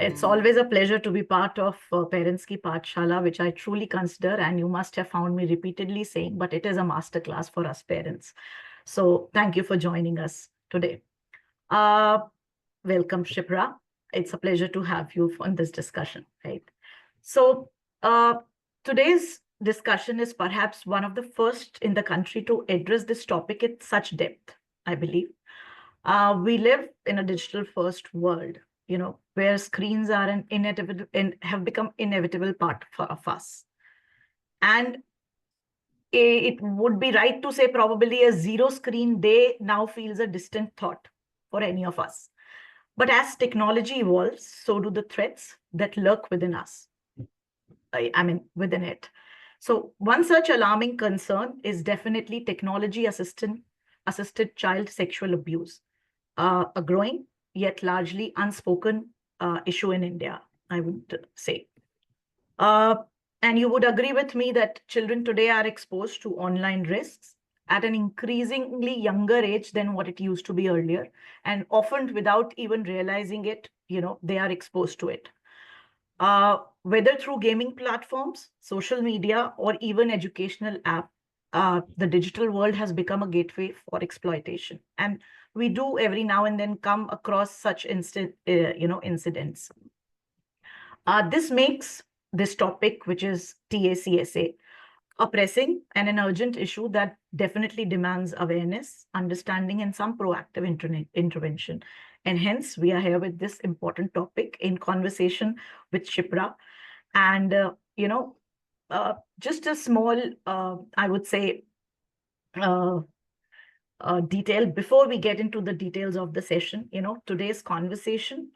It's always a pleasure to be part of Parents Ki Paathshaala, which I truly consider, and you must have found me repeatedly saying, but it is a masterclass for us parents. So thank you for joining us today. Welcome, Shipra. It's a pleasure to have you on this discussion, right? So today's discussion is perhaps one of the first in the country to address this topic in such depth, I believe. We live in a digital first world, where screens are an inevitable and have become inevitable part of us. And it would be right to say probably a zero screen day now feels a distant thought for any of us. But as technology evolves, so do the threats that lurk within us. Within it. So one such alarming concern is definitely technology assisted child sexual abuse, a growing yet largely unspoken issue in India, I would say. And you would agree with me that children today are exposed to online risks at an increasingly younger age than what it used to be earlier. And often without even realizing it, they are exposed to it. Whether through gaming platforms, social media, or even educational app, the digital world has become a gateway for exploitation. And we do every now and then come across such incidents. This makes this topic, which is TACSA, a pressing and an urgent issue that definitely demands awareness, understanding, and some proactive intervention. And hence, we are here with this important topic in conversation with Shipra. And, just a small, I would say, detail before we get into the details of the session. Today's conversation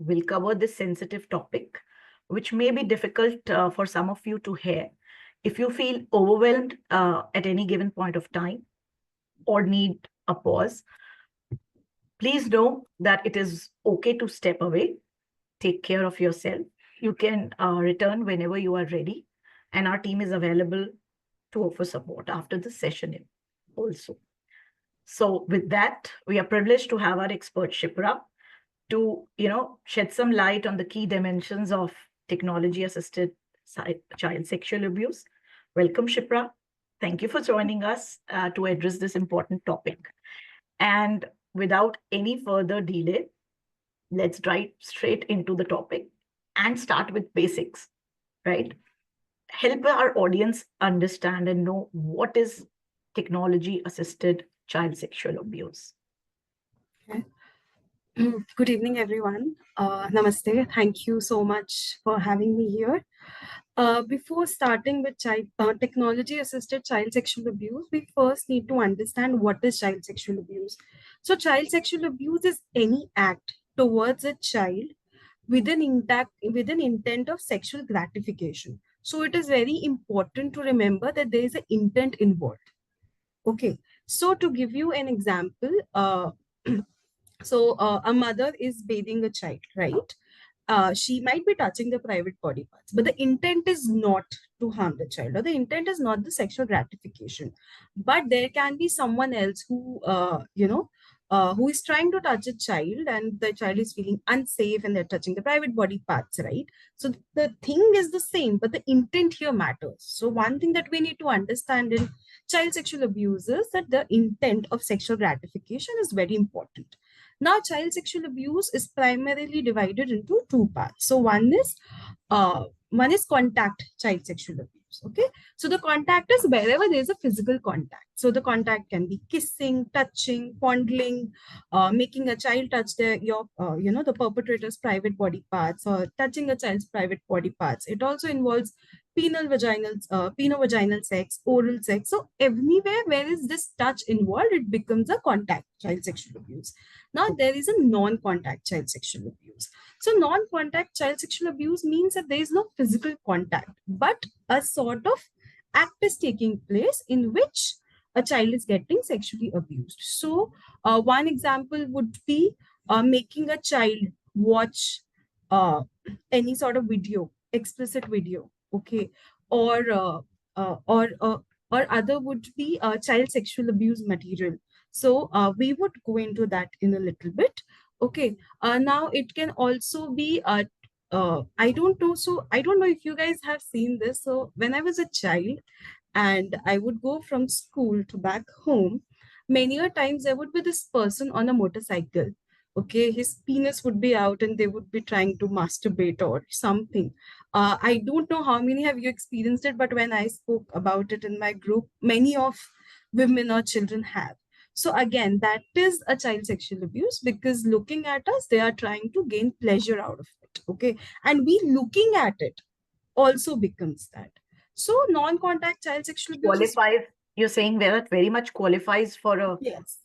will cover this sensitive topic, which may be difficult for some of you to hear. If you feel overwhelmed at any given point of time or need a pause, please know that it is okay to step away, take care of yourself. You can return whenever you are ready, and our team is available to offer support after the session also. So with that, we are privileged to have our expert Shipra to, shed some light on the key dimensions of technology-assisted child sexual abuse. Welcome, Shipra. Thank you for joining us to address this important topic. And without any further delay, let's dive straight into the topic and start with basics, right? Help our audience understand and know what is technology-assisted child sexual abuse. Okay. Good evening, everyone. Namaste. Thank you so much for having me here. Before starting with technology-assisted child sexual abuse, we first need to understand what is child sexual abuse. So child sexual abuse is any act towards a child with an intent of sexual gratification. So it is very important to remember that there is an intent involved. Okay. So to give you an example, a mother is bathing a child, right? She might be touching the private body parts, but the intent is not to harm the child, or the intent is not the sexual gratification. But there can be someone else who is trying to touch a child, and the child is feeling unsafe, and they're touching the private body parts, right? So the thing is the same, but the intent here matters. So one thing that we need to understand in child sexual abuse is that the intent of sexual gratification is very important. Now, child sexual abuse is primarily divided into two parts. So one is contact child sexual abuse. Okay, so the contact is wherever there is a physical contact. So the contact can be kissing, touching, fondling, making a child touch the perpetrator's private body parts, or touching a child's private body parts. It also involves penile-vaginal sex, oral sex. So everywhere where is this touch involved, it becomes a contact child sexual abuse. Now there is a non-contact child sexual abuse. So non-contact child sexual abuse means that there is no physical contact, but a sort of act is taking place in which a child is getting sexually abused. So one example would be making a child watch any sort of video, explicit video, okay, or other would be child sexual abuse material. So we would go into that in a little bit. Okay. Now it can also be I don't know. So I don't know if you guys have seen this. So when I was a child and I would go from school to back home, many a times there would be this person on a motorcycle. Okay, his penis would be out and they would be trying to masturbate or something. I don't know how many have you experienced it, but when I spoke about it in my group, many of women or children have. So again, that is a child sexual abuse because looking at us, they are trying to gain pleasure out of it. Okay, and we looking at it also becomes that. So non-contact child sexual abuse is Qualifies, you're saying where it very much qualifies for a yes,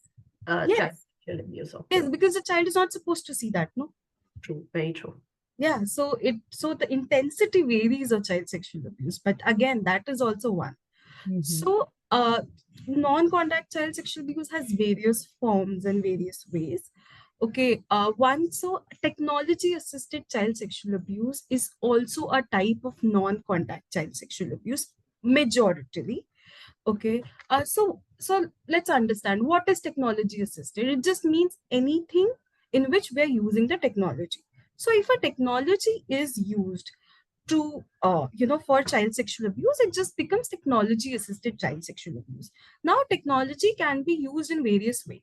child yes, sexual abuse. Okay, yes, because the child is not supposed to see that, no? true, very true. Yeah, so the intensity varies of child sexual abuse, but again, that is also one. Mhm. So non-contact child sexual abuse has various forms and various ways. Okay, one, so technology assisted child sexual abuse is also a type of non-contact child sexual abuse, majority. Okay. So let's understand what is technology assisted. It just means anything in which we're using the technology. So if a technology is used to for child sexual abuse, it just becomes technology assisted child sexual abuse. Now technology can be used in various ways.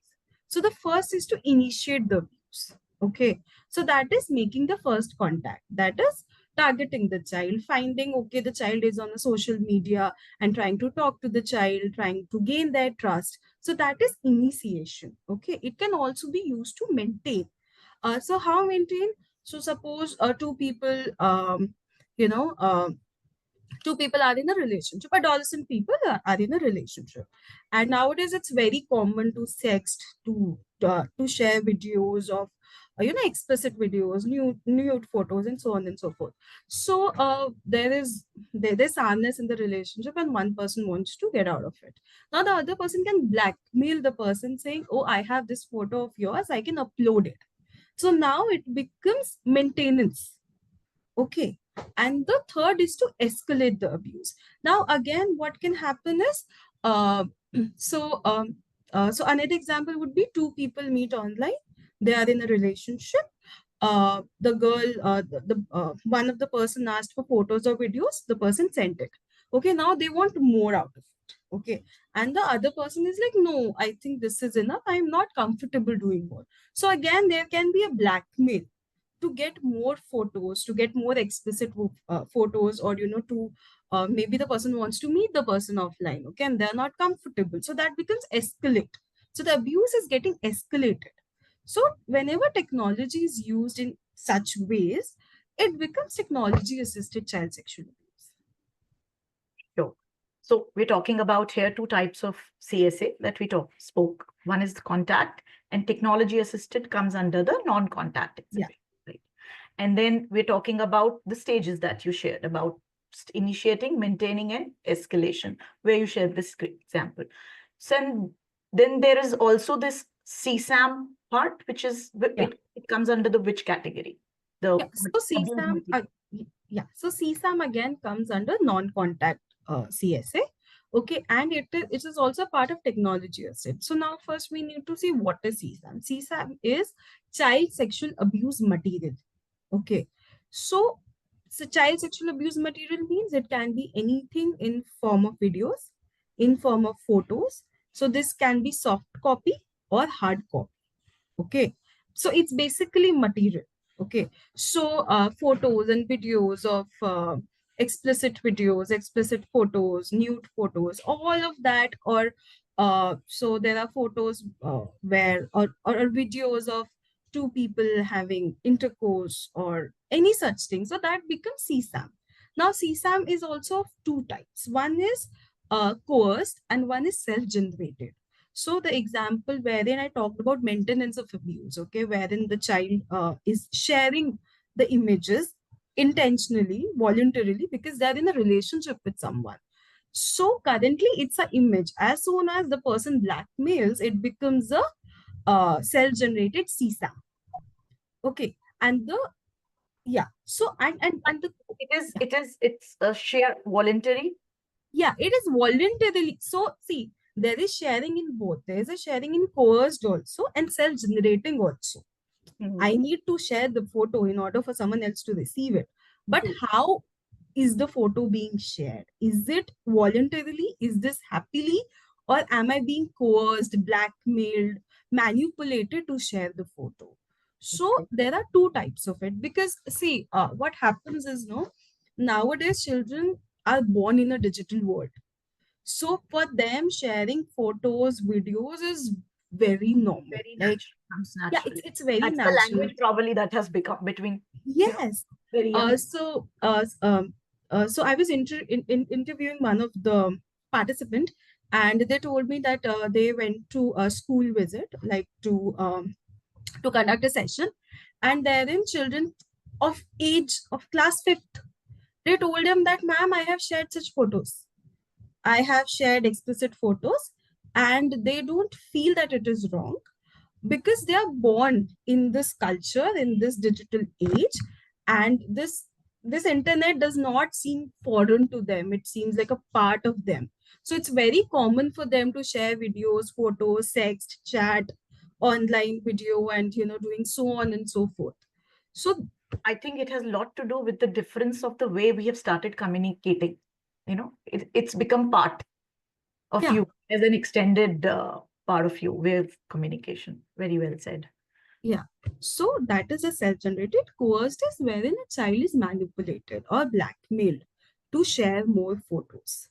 So the first is to initiate the abuse. Okay, so that is making the first contact, that is targeting the child, finding okay the child is on a social media and trying to talk to the child, trying to gain their trust. So that is initiation. Okay, it can also be used to maintain. So how maintain? So suppose two people you know two people are in a relationship, adolescent people are in a relationship, and nowadays it's very common to sext, to share videos of explicit videos, nude photos, and so on and so forth. So there's sadness in the relationship and one person wants to get out of it. Now the other person can blackmail the person saying, oh, I have this photo of yours, I can upload it. So now it becomes maintenance. Okay. And the third is to escalate the abuse. Now, again, what can happen is, uh, so so another example would be two people meet online. They are in a relationship. The girl, one of the person asked for photos or videos. The person sent it. Okay, now they want more out of it. Okay, and the other person is like, no, I think this is enough. I'm not comfortable doing more. So again, there can be a blackmail to get more photos, to get more explicit photos, or to maybe the person wants to meet the person offline, okay, and they're not comfortable, so that becomes escalate. So the abuse is getting escalated. So whenever technology is used in such ways, it becomes technology assisted child sexual abuse. Sure. So we're talking about here two types of CSA that we spoke. One is the contact, and technology assisted comes under the non-contact Yeah. exhibit, right? And then we're talking about the stages that you shared about initiating, maintaining, and escalation, where you shared this example. So then there is also this CSAM part, which is Yeah. it comes under the which category? The Yeah. So abuse CSAM, material. yeah. So CSAM again comes under non-contact CSA. Okay, and it is also part of technology asset. So now first we need to see what is CSAM. CSAM is child sexual abuse material. Okay, so child sexual abuse material means it can be anything in form of videos, in form of photos. So this can be soft copy or hard copy. Okay, so it's basically material. Okay, so photos and videos of explicit videos, explicit photos, nude photos, all of that, or so there are photos where or videos of two people having intercourse or any such thing, so that becomes CSAM. Now CSAM is also of two types. One is coerced and one is self-generated. So the example wherein I talked about maintenance of abuse, okay, wherein the child is sharing the images intentionally, voluntarily, because they're in a relationship with someone. So currently it's an image. As soon as the person blackmails, it becomes a self-generated CSAM. Okay, and the yeah. So and the It's a share voluntary. yeah, it is voluntarily. So see, there is sharing in both. There is a sharing in coerced also and self-generating also. I need to share the photo in order for someone else to receive it. But True. how is the photo being shared? Is it voluntarily? Is this happily? Or am I being coerced, blackmailed, manipulated to share the photo? So Okay. there are two types of it. Because see, what happens is, no, nowadays children are born in a digital world. So for them, sharing photos, videos is very normal. Very Like, natural, comes yeah, naturally. it's very That's the natural. language probably that has become between, Yes. very Uh, young. so, uh, s- um, so I was interviewing one of the participant, and they told me that they went to a school visit, like to conduct a session, and therein children of age of class fifth, they told them that, ma'am, I have shared such photos. I have shared explicit photos, and they don't feel that it is wrong because they are born in this culture, in this digital age, and this internet does not seem foreign to them. It seems like a part of them. So it's very common for them to share videos, photos, text, chat, online video, and doing so on and so forth. So I think it has a lot to do with the difference of the way we have started communicating. It's become part of yeah, you as an extended part of you, way of communication. Very well said. yeah. So that is a self-generated. Coerced is wherein a child is manipulated or blackmailed to share more photos.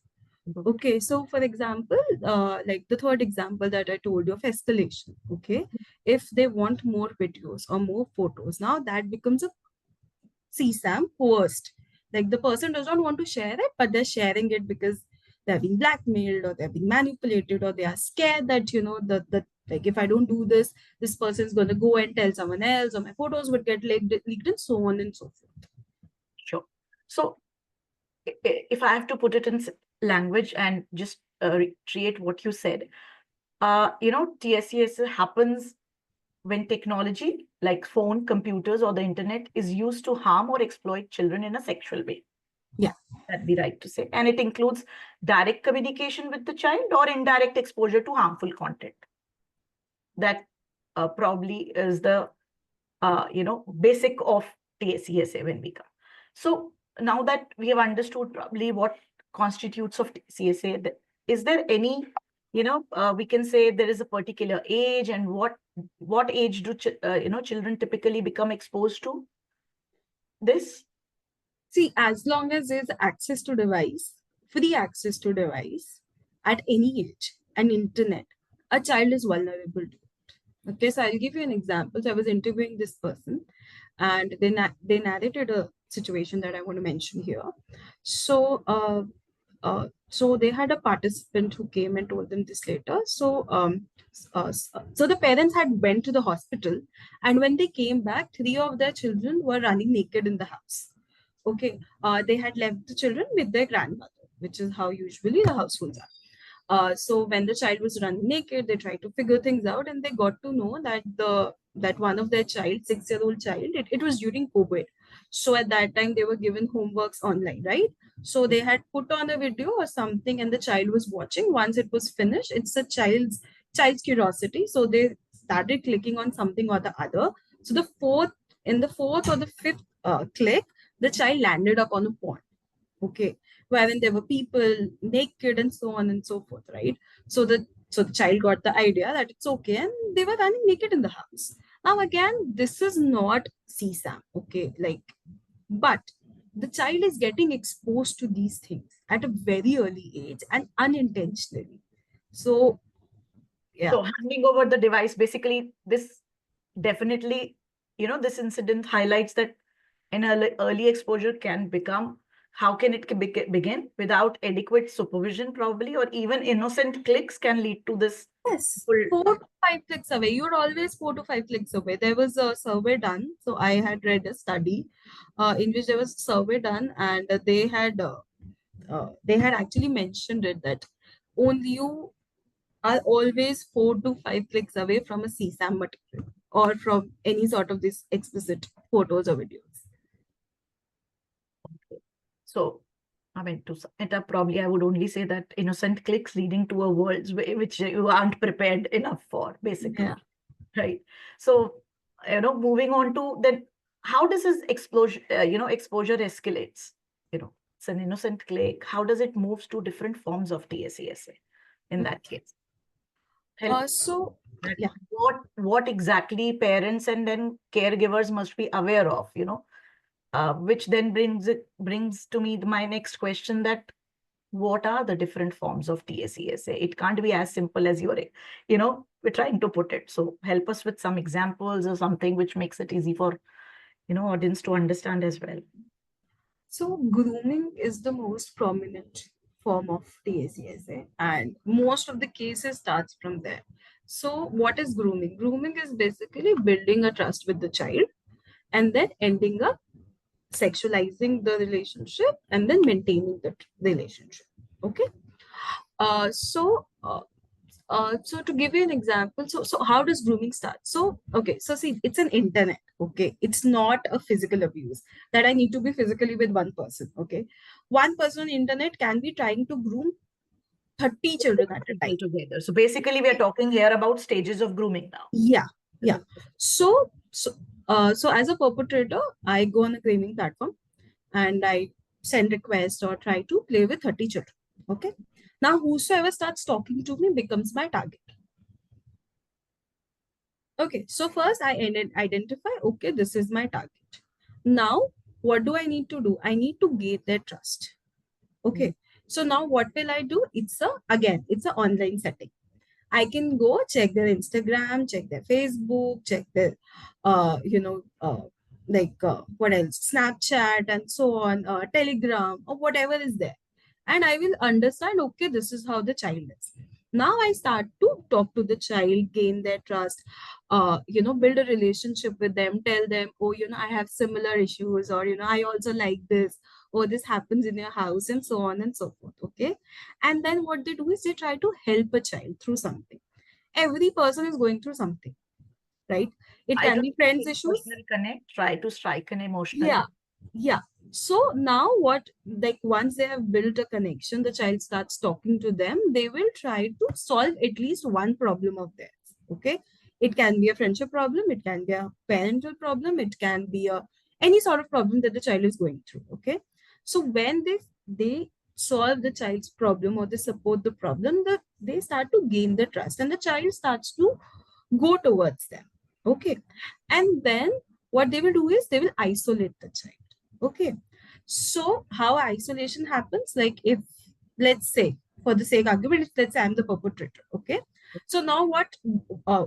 Mhm. Okay, so for example, like the third example that I told you of escalation, okay, if they want more videos or more photos, now that becomes a CSAM coerced. Like the person does not want to share it, but they're sharing it because they're being blackmailed or they're being manipulated or they are scared that, the like if I don't do this, this person's going to go and tell someone else or my photos would get leaked and so on and so forth. Sure. So if I have to put it in language and just reiterate what you said, TSES happens when technology like phone, computers, or the internet is used to harm or exploit children in a sexual way. Yeah. That'd be right to say. And it includes direct communication with the child or indirect exposure to harmful content. That probably is the basic of TSESA when we come. So now that we have understood probably what constitutes of TSESA, is there any, we can say there is a particular age, and what age do children typically become exposed to this? See, as long as there's access to device, free access to device at any age and internet, a child is vulnerable to it. Okay, so I'll give you an example. So I was interviewing this person, and they narrated a situation that I want to mention here. So, so they had a participant who came and told them this later. So, so the parents had went to the hospital, and when they came back, three of their children were running naked in the house. Okay, they had left the children with their grandmother, which is how usually the households are. So when the child was running naked, they tried to figure things out, and they got to know that that one of their child, 6-year-old child, it was during COVID. So at that time they were given homeworks online, right? So they had put on a video or something, and the child was watching. Once it was finished, it's a child's curiosity. So they started clicking on something or the other. So the fourth or the fifth click, the child landed up on a pond. Okay, wherein there were people naked and so on and so forth, right? So the child got the idea that it's okay, and they were running naked in the house. Now again, this is not CSAM, okay, like, but the child is getting exposed to these things at a very early age and unintentionally. So yeah. So handing over the device, basically, this definitely, this incident highlights that an early exposure can become, how can it begin without adequate supervision, probably, or even innocent clicks can lead to this Yes, full. 4 to 5 clicks away. You're always 4 to 5 clicks away. There was a survey done. So I had read a study in which there was a survey done, and they had actually mentioned it that only you are always 4 to 5 clicks away from a CSAM material or from any sort of these explicit photos or videos. So, I mean, to sum it up, probably I would only say that innocent clicks leading to a world which you aren't prepared enough for, basically. Yeah. Right. So moving on to then, how does this exposure escalates? It's an innocent click. How does it moves to different forms of TSESA in that case? Help So that yeah. what exactly parents and then caregivers must be aware of, which then brings to me my next question, that what are the different forms of TSESA? It can't be as simple as we're trying to put it. So help us with some examples or something which makes it easy for, audience to understand as well. So grooming is the most prominent form of TACSA, and most of the cases starts from there. So what is grooming? Grooming is basically building a trust with the child and then ending up sexualizing the relationship and then maintaining the relationship. Okay. Uh, so uh, so to give you an example, so how does grooming start? So okay, so see, it's an internet. Okay, it's not a physical abuse that I need to be physically with one person. Okay, one person on internet can be trying to groom 30 children at a People time. together. So basically, we are talking here about stages of grooming now. Yeah, yeah. So as a perpetrator, I go on a grooming platform and I send requests or try to play with 30 children. Okay. Now, whosoever starts talking to me becomes my target. Okay, so first I identify, okay, this is my target. Now, what do I need to do? I need to gain their trust. Okay, so now what will I do? It's an online setting. I can go check their Instagram, check their Facebook, check their, what else, Snapchat and so on, Telegram or whatever is there, and I will understand. Okay, this is how the child is. Now I start to talk to the child, gain their trust, build a relationship with them, tell them, oh, I have similar issues, or I also like this, or this happens in your house, and so on and so forth. Okay, and then what they do is they try to help a child through something. Every person is going through something, right? It Try can to be strike friends an issues. emotional connect, try to strike an emotional. Yeah, yeah. So now what, like once they have built a connection, the child starts talking to them, they will try to solve at least one problem of theirs. Okay, it can be a friendship problem, it can be a parental problem, it can be a any sort of problem that the child is going through. Okay, so when they solve the child's problem or they support the problem, they start to gain the trust and the child starts to go towards them. Okay, and then what they will do is they will isolate the child. Okay, so how isolation happens, like if, let's say, for the sake argument, let's say I'm the perpetrator. Okay, so now uh,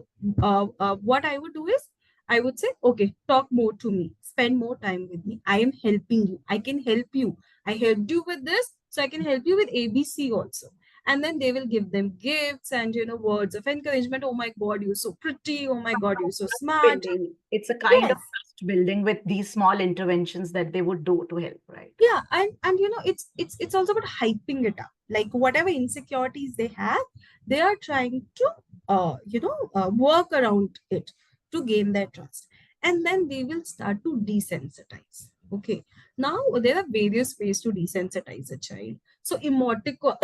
what I would do is I would say, okay, talk more to me, spend more time with me, I am helping you, I can help you, I helped you with this, so I can help you with ABC also. And then they will give them gifts and words of encouragement. Oh my god, you're so pretty, oh my god, you're so smart. Building. It's a kind of Yes. trust building with these small interventions that they would do to help, right? Yeah, and it's also about hyping it up, like whatever insecurities they have, they are trying to work around it to gain their trust, and then they will start to desensitize. Okay, now there are various ways to desensitize a child. So emoticon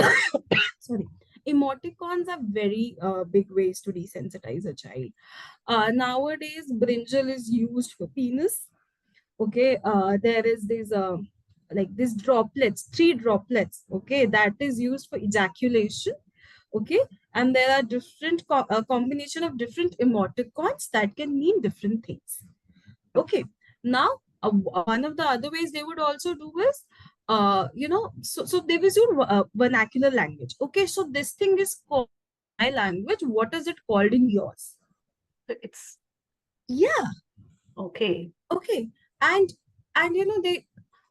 sorry, emoticons are very big ways to desensitize a child. Nowadays brinjal is used for penis. Okay, there is this like this droplets, three droplets, okay, that is used for ejaculation. Okay, and there are different combination of different emoticons that can mean different things. Okay, now one of the other ways they would also do is so they will use vernacular language. Okay, so this thing is called my language, what is it called in yours? It's Yeah. okay. Okay, and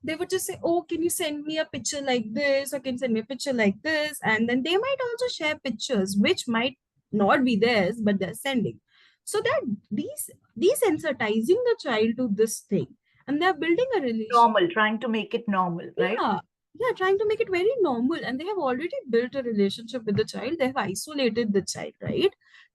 they would just say, oh, can you send me a picture like this, or can you send me a picture like this, and then they might also share pictures which might not be theirs but they're sending, so that these desensitizing the child to this thing, and they're building a relation. Normal, trying to make it normal, right? Yeah, yeah, trying to make it very normal, and they have already built a relationship with the child, they have isolated the child, right?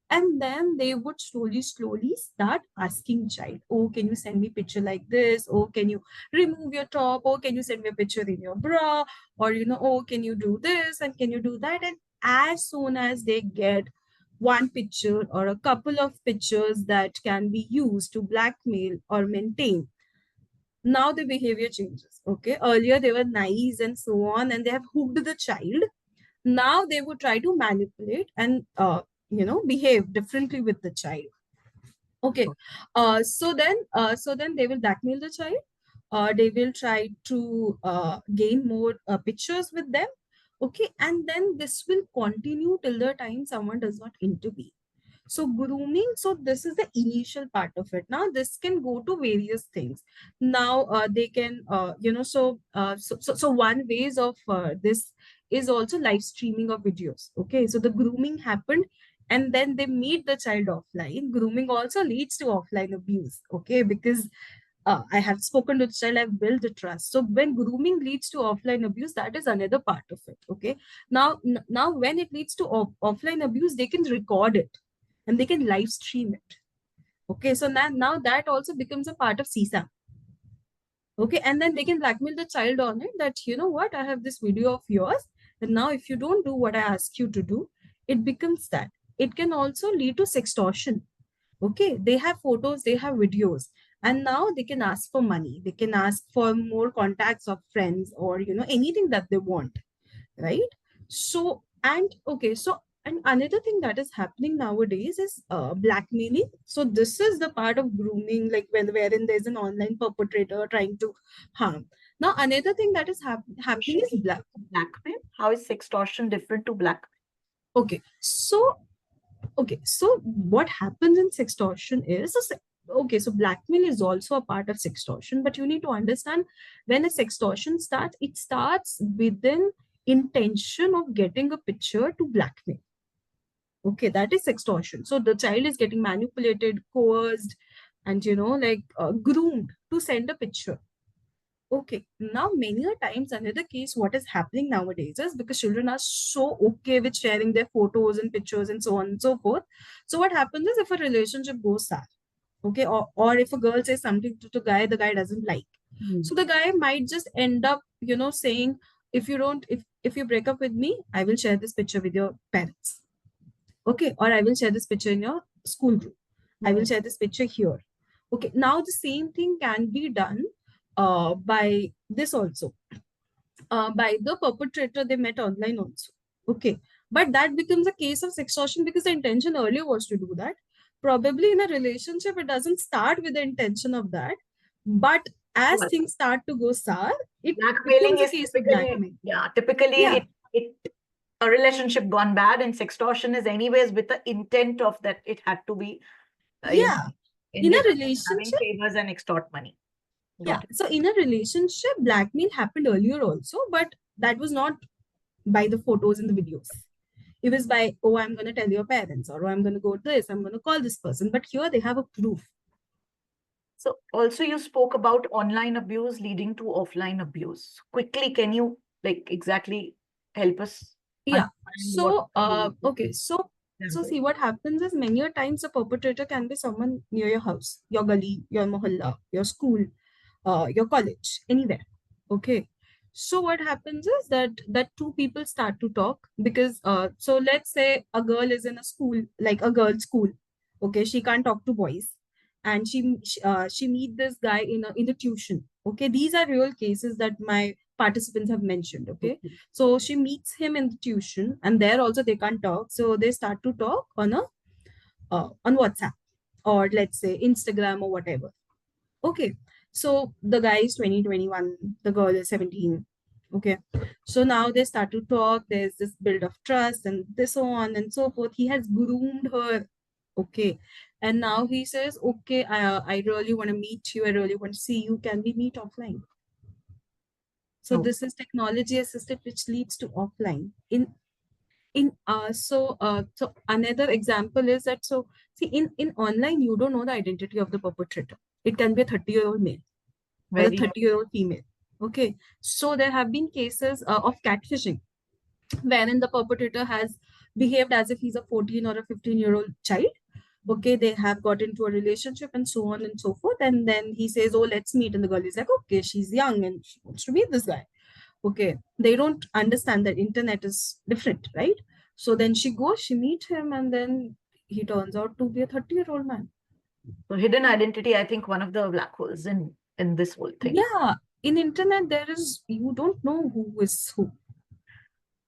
And then they would slowly start asking child, oh, can you send me picture like this, oh, can you remove your top, oh, can you send me a picture in your bra, or oh, can you do this and can you do that. And as soon as they get one picture or a couple of pictures that can be used to blackmail or maintain. Now the behavior changes. Okay, earlier they were nice and so on, and they have hooked the child. Now they would try to manipulate and behave differently with the child. Okay, so then they will blackmail the child. They will try to gain more pictures with them. Okay, and then this will continue till the time someone does not intervene. So grooming, so this is the initial part of it. Now this can go to various things. Now they can so one ways of this is also live streaming of videos. Okay, so the grooming happened and then they meet the child offline. Grooming also leads to offline abuse. Okay, because I have spoken to the child, I've built the trust. So when grooming leads to offline abuse, that is another part of it. Okay, now when it leads to offline abuse, they can record it and they can live stream it. Okay, so now that also becomes a part of CSAM. Okay, and then they can blackmail the child on it that, you know what, I have this video of yours, and now if you don't do what I ask you to do, it becomes that. It can also lead to sextortion. Okay, they have photos, they have videos, and now they can ask for money, they can ask for more contacts of friends, or anything that they want, right? So and okay, so and another thing that is happening nowadays is blackmailing. So this is the part of grooming, like wherein there's an online perpetrator trying to harm. Now another thing that is happening is Blackmail. How is sextortion different to blackmail? okay so okay, so what happens in sextortion is okay, so blackmail is also a part of sextortion, but you need to understand when a sextortion starts, it starts within intention of getting a picture to blackmail. Okay, that is sextortion. So the child is getting manipulated, coerced, and groomed to send a picture. Okay, now many a times another case, what is happening nowadays is because children are so okay with sharing their photos and pictures and so on and so forth. So what happens is if a relationship goes sour, okay, or if a girl says something to the guy doesn't like, so the guy might just end up, saying, if you don't, if you break up with me, I will share this picture with your parents. Okay, or I will share this picture in your school group. I will share this picture here. Okay, now the same thing can be done by this also, by the perpetrator they met online also. Okay, but that becomes a case of sextortion because the intention earlier was to do that. Probably in a relationship, it doesn't start with the intention of that, but as Well, things start to go sour, it blackmailing becomes a is case of typically, blackmail. yeah, typically Yeah, it a relationship gone bad, and sextortion is anyways with the intent of that it had to be, yeah. In ended a up having relationship, favors and extort money. yeah. Got it. So in a relationship, blackmail happened earlier also, but that was not by the photos and the videos. It was by, oh, I'm going to tell your parents, or oh, I'm going to go to this, I'm going to call this person. But here they have a proof. So also you spoke about online abuse leading to offline abuse. Quickly, can you like exactly help us Yeah. understand what So, okay. So see what happens is many a times a perpetrator can be someone near your house, your gully, your mohalla, your school, your college, anywhere. Okay. So what happens is that two people start to talk because so let's say a girl is in a school, like a girl's school. Okay, she can't talk to boys, and she meet this guy in the tuition. Okay, these are real cases that my participants have mentioned. Okay, so she meets him in the tuition, and there also they can't talk, so they start to talk on WhatsApp, or let's say Instagram or whatever. Okay, so the guy is 2021, the girl is 17. Okay, so now they start to talk, there's this build of trust and this so on and so forth. He has groomed her. Okay, and now he says, okay, I really want to meet you, I really want to see you, can we meet offline? So No. this is technology assisted, which leads to offline. So another example is that, so see, in online you don't know the identity of the perpetrator. It can be a 30-year-old male or a Very 30-year-old female. Okay, so there have been cases of catfishing wherein the perpetrator has behaved as if he's a 14 or a 15-year-old child. Okay, they have got into a relationship and so on and so forth, and then he says, oh, let's meet, and the girl is like, okay, she's young and she wants to meet this guy. Okay, they don't understand that internet is different, right? So then she goes, she meets him, and then he turns out to be a 30-year-old man. So hidden identity, I think, one of the black holes in this whole thing. Yeah, in internet there is, you don't know who is who.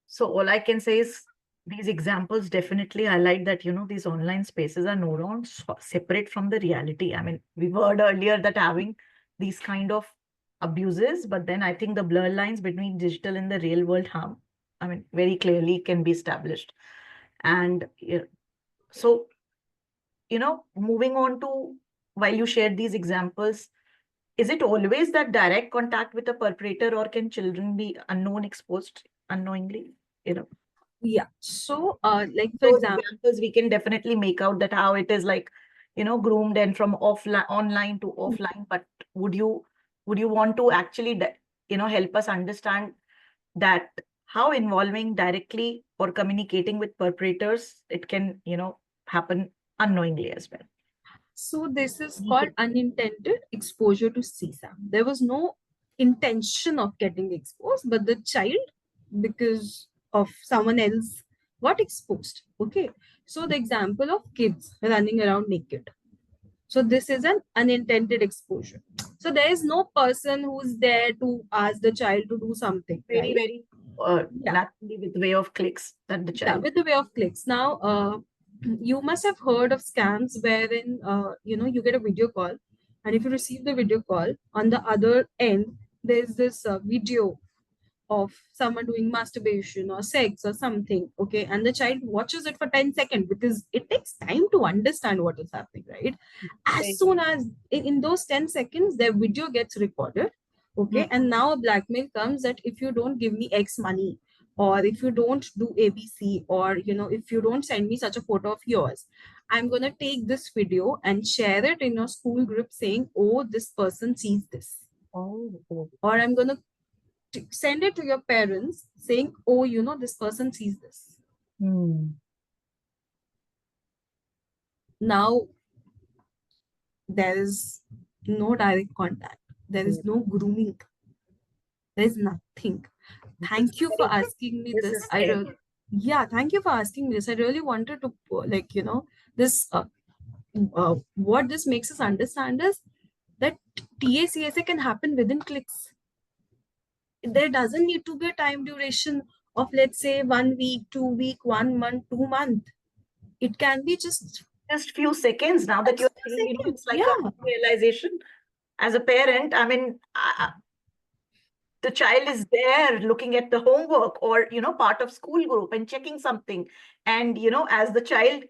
So all I can say is these examples definitely highlight that, these online spaces are no longer separate from the reality. I mean, we've heard earlier that having these kind of abuses, but then I think the blur lines between digital and the real world harm, I mean, very clearly can be established. And so, moving on to, while you shared these examples, is it always that direct contact with the perpetrator, or can children be exposed unknowingly? Yeah. So, like for Those example, examples we can definitely make out that how it is like, groomed and from offline, online to offline. But would you want to actually, help us understand that how involving directly or communicating with perpetrators, it can, happen unknowingly as well. so this is We called can- unintended exposure to CSAM. There was no intention of getting exposed, but the child, because of someone else, got exposed. Okay. So the example of kids running around naked. So this is an unintended exposure. So there is no person who's there to ask the child to do something, Very, right? very Yeah. naturally with way of clicks that the Yeah, child. with the way of clicks. Now, you must have heard of scams wherein you get a video call, and if you receive the video call, on the other end there's this video of someone doing masturbation or sex or something. Okay, and the child watches it for 10 seconds because it takes time to understand what is happening, right? As Right. soon as in those 10 seconds their video gets recorded. Hmm. Okay, and now a blackmail comes that if you don't give me X money, or if you don't do ABC, or if you don't send me such a photo of yours, I'm going to take this video and share it in your school group saying, oh, this person sees this. Oh. Or I'm going to send it to your parents saying, oh, this person sees this. Hmm. Now there is no direct contact, there is no grooming, there is nothing. This is Thank you for very, asking me this this. is I scary. really, yeah, thank you for asking me this. I really wanted to this what this makes us understand is that TACSA can happen within clicks. There doesn't need to be a time duration of, let's say, 1 week, 2 week, 1 month, 2 month. It can be Just few seconds now that just you're a saying, second. it's like a Yeah. realization as a parent. I mean, the child is there looking at the homework or, part of school group and checking something. And, as the child,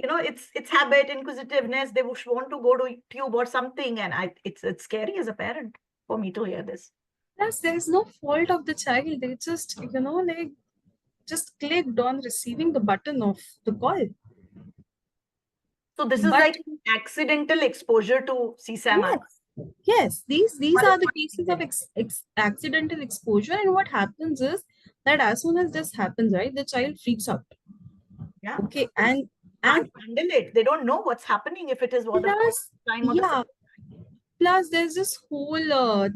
it's habit, inquisitiveness, they want to go to YouTube or something. And it's scary as a parent for me to hear this. Plus, there is no fault of the child. They just, like just clicked on receiving the button of the call. So this is But like accidental exposure to CSAM. yes, yes, these One is are the not cases of intended. accidental exposure. And what happens is that as soon as this happens, right, the child freaks out. Yeah. Okay, and Can't handle it. They don't know what's happening if it is for the first plus, time or the yeah, second. plus there's this whole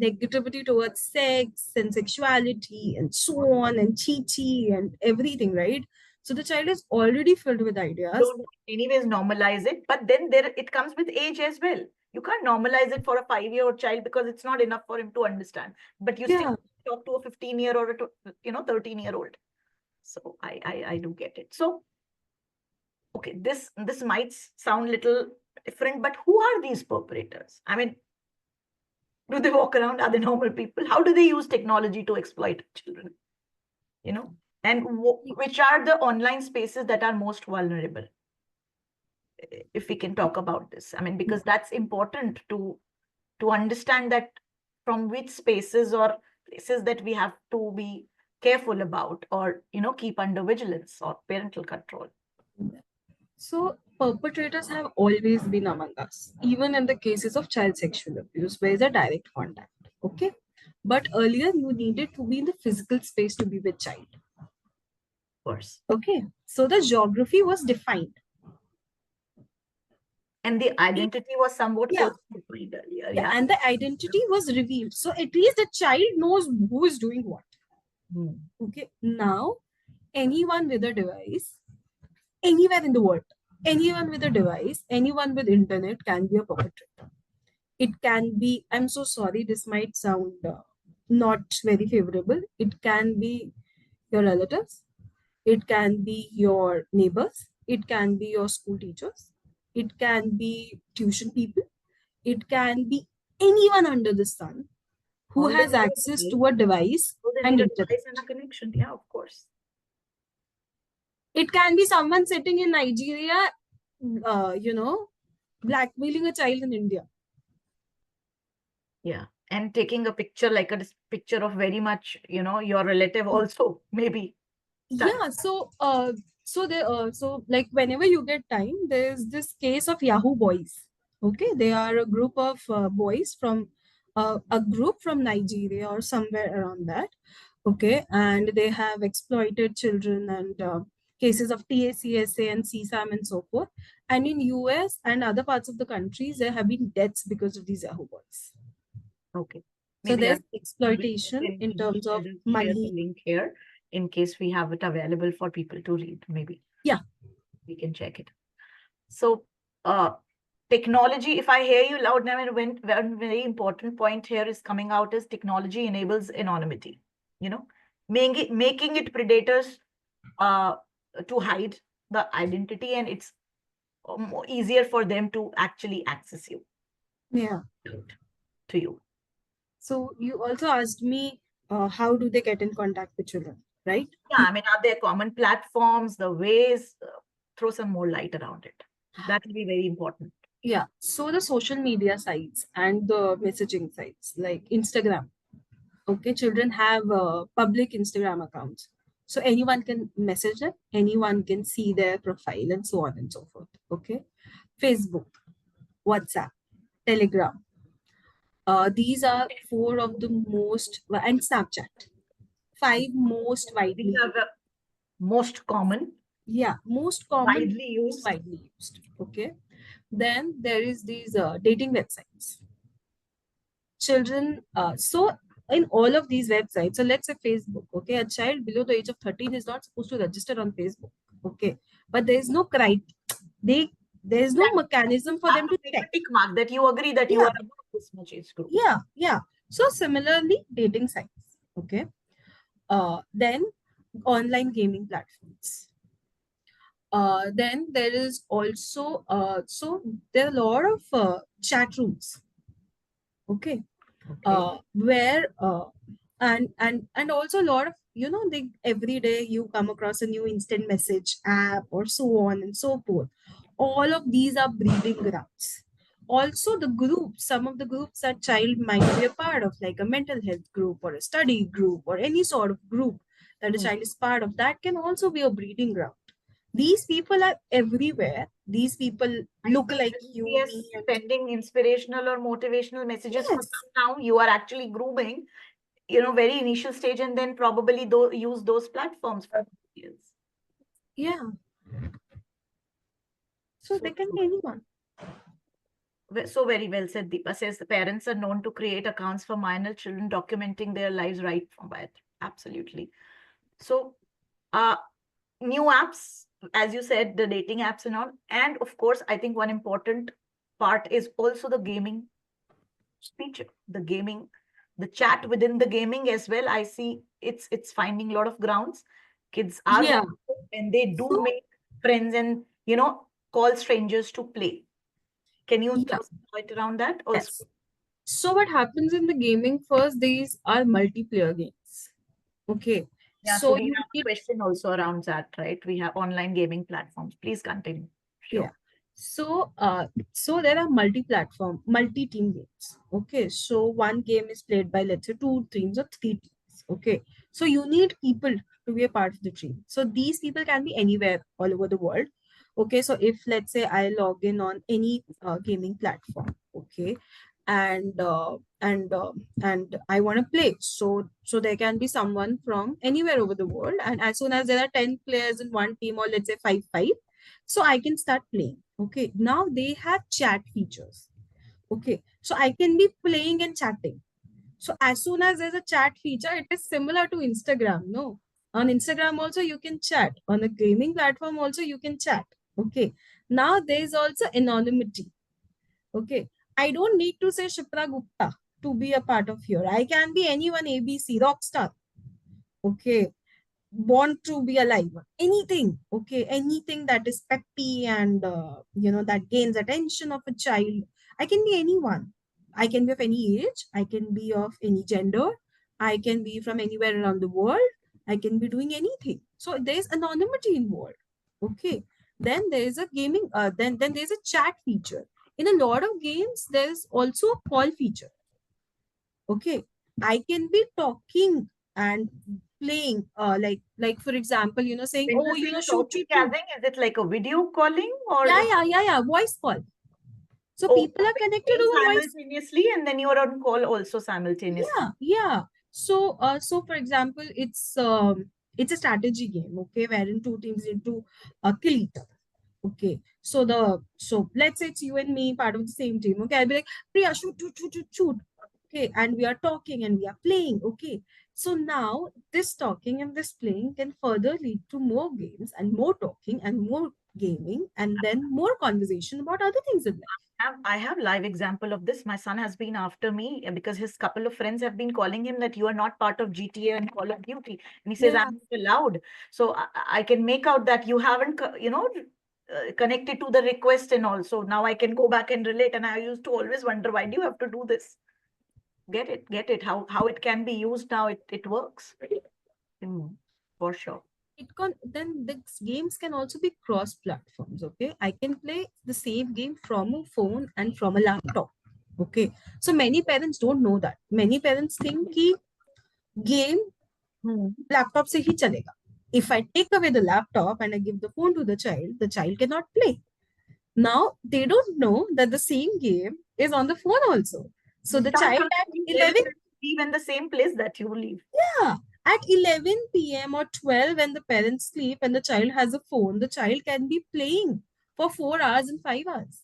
negativity towards sex and sexuality and so on and chi and everything, right? So the child is already filled with ideas. Don't anyways normalize it, but then there it comes with age as well. You can't normalize it for a 5-year-old child because it's not enough for him to understand. But you still Yeah. talk to a 15-year or a 13-year-old. So I do get it. So okay, this might sound little different, but who are these perpetrators? I mean, do they walk around? Are they normal people? How do they use technology to exploit children? You know, and which are the online spaces that are most vulnerable? If we can talk about this, I mean, because that's important to understand that from which spaces or places that we have to be careful about, or keep under vigilance or parental control. So perpetrators have always been among us, even in the cases of child sexual abuse, where is a direct contact. Okay. But earlier you needed to be in the physical space to be with child. Of course. Okay. So the geography was defined. And the identity was somewhat Yeah. also defined earlier. Yeah. Yeah. And the identity was revealed. So at least the child knows who is doing what. Hmm. Okay. Now anyone with a device, anywhere in the world, anyone with a device, anyone with internet can be a perpetrator. It can be, I'm so sorry, this might sound not very favorable. It can be your relatives, it can be your neighbors, it can be your school teachers, it can be tuition people, it can be anyone under the sun who All they has need a access device. to a device So they and need a internet. device and a connection. Yeah, of course. It can be someone sitting in Nigeria, blackmailing a child in India. Yeah. And taking a picture like a picture of very much, your relative also, maybe. Yeah, so like whenever you get time, there's this case of Yahoo Boys. Okay, they are a group of boys from a group from Nigeria or somewhere around that. Okay, and they have exploited children and cases of TACSA and CSAM and so forth. And in US and other parts of the countries, there have been deaths because of these Yahoo Boys. Okay. So Maybe there's I'll exploitation in terms of share the money. link here in case we have it available for people to read. Maybe Yeah, we can check it. So, technology, if I hear you loud now, and one very important point here is coming out is technology enables anonymity, making it predators uh, to hide the identity, and it's more easier for them to actually access you, yeah. to you. So you also asked me how do they get in contact with children, right? Yeah, I mean, are there common platforms, the ways? Throw some more light around it. That will be very important. Yeah. So the social media sites and the messaging sites like Instagram. Okay, children have public Instagram accounts. So anyone can message them, anyone can see their profile and so on and so forth. Okay. Facebook, WhatsApp, Telegram. These are four of the most, and Snapchat, five most These widely are used. the most common, Yeah, most common, widely most used. widely used. Okay. Then there is these dating websites. Children, so in all of these websites, so let's say Facebook, okay, a child below the age of 13 is not supposed to register on Facebook, okay, but there is no they there is no mechanism for Have them to to make a check. tick mark that you agree that you Yeah, are above this much age group. yeah. So similarly, dating sites, okay, then online gaming platforms. Then there is also so there are a lot of chat rooms, okay, Okay. where and also a lot of they every day you come across a new instant message app or so on and so forth. All of these are breeding grounds. Also the groups, some of the groups that child might be a part of, like a mental health group or a study group or any sort of group that a Hmm. child is part of, that can also be a breeding ground. These people are everywhere. These people I look see like that you, me, yes, and sending inspirational or motivational messages for yes, some now, you are actually grooming, very initial stage, and then probably use those platforms for years. yeah. So So they can true. be anyone. So very well said. Deepa says the parents are known to create accounts for minor children, documenting their lives right from birth. Absolutely. So, uh, new apps, as you said, the dating apps and all. And of course, I think one important part is also the gaming feature, the gaming, the chat within the gaming as well. I see it's finding a lot of grounds. Kids are Yeah. more and they do So make friends and call strangers to play. Can you yeah, throw some light around that also? yes. So what happens in the gaming first, these are multiplayer games. Okay. Yeah, so So we you have a need, question also around that, right? We have online gaming platforms. Please continue. yeah. Sure. So there are multi-platform, multi-team games. Okay. So one game is played by, let's say, two teams or three teams. Okay. So you need people to be a part of the team. So these people can be anywhere all over the world. Okay. So if, let's say, I log in on any gaming platform, okay, and and I want to play, so there can be someone from anywhere over the world, and as soon as there are 10 players in one team, or let's say five, so I can start playing. Okay, now they have chat features. Okay, so I can be playing and chatting. So as soon as there's a chat feature, it is similar to Instagram, no? On Instagram also you can chat. On a gaming platform also you can chat. Okay. Now there is also anonymity. Okay. I don't need to say Shipra Gupta to be a part of here. I can be anyone, ABC, rock star. Okay. Want to be alive. Anything. Okay. Anything that is peppy and, that gains attention of a child. I can be anyone. I can be of any age. I can be of any gender. I can be from anywhere around the world. I can be doing anything. So there's anonymity involved. Okay. Then there is a gaming, then there's a chat feature. In a lot of games, there's also a call feature. Okay. I can be talking and playing, like for example, saying, When oh, you say shoot, talking, shoot, shoot. is it like a video calling or Yeah, voice call. So oh, people are connected playing over voice. simultaneously and then you are on call also simultaneously? Yeah. So for example, it's a strategy game, okay, wherein two teams need to kill each other. Okay. So let's say it's you and me, part of the same team. Okay. I'll be like, Priya, shoot, shoot, shoot, shoot, shoot. Okay. And we are talking and we are playing. Okay. So now this talking and this playing can further lead to more games and more talking and more gaming and then more conversation about other things in life. I have live example of this. My son has been after me because his couple of friends have been calling him that you are not part of GTA and Call of Duty. And he says, Yeah. I'm not allowed. So I can make out that you haven't, connected to the request and also now I can go back and relate. And I used to always wonder, why do you have to do this? Get it. How it can be used now, it works. For sure. Then the games can also be cross platforms. Okay, I can play the same game from a phone and from a laptop. Okay, so many parents don't know that. Many parents think कि game Hmm. laptop से ही चलेगा. If I take away the laptop and I give the phone to the child cannot play. Now they don't know that the same game is on the phone also. So the Some child at children, they 11, will live in the same place that you live. yeah, at 11 p.m. or 12 when the parents sleep and the child has a phone, the child can be playing for 4 hours and 5 hours.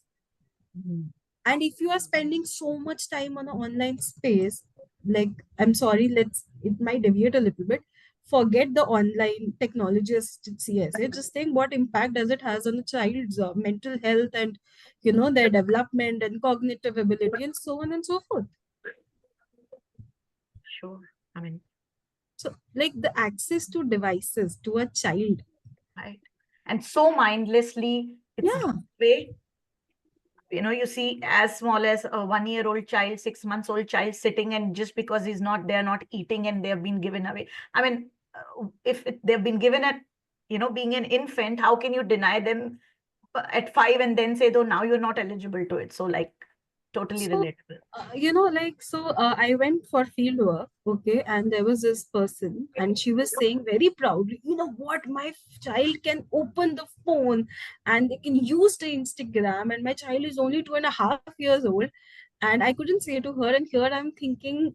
Mhm. And if you are spending so much time on an online space, like, I'm sorry, it might deviate a little bit. Forget the online technology assisted CSA. Just think what impact does it has on a child's mental health and, their development and cognitive ability and so on and so forth. Sure. I mean, So, like the access to devices to a child. right. And so mindlessly, it's Yeah. way, you see as small as a 1-year-old child, 6 months old child sitting, and just because they're not eating and they've been given away. I mean, if they've been given at, being an infant, how can you deny them at 5 and then say, though, now you're not eligible to it? So, like, totally So, relatable. I went for field work, okay, and there was this person, and she was saying very proudly, you know what, my child can open the phone and they can use the Instagram, and my child is only 2.5 years old. And I couldn't say to her, and here I'm thinking,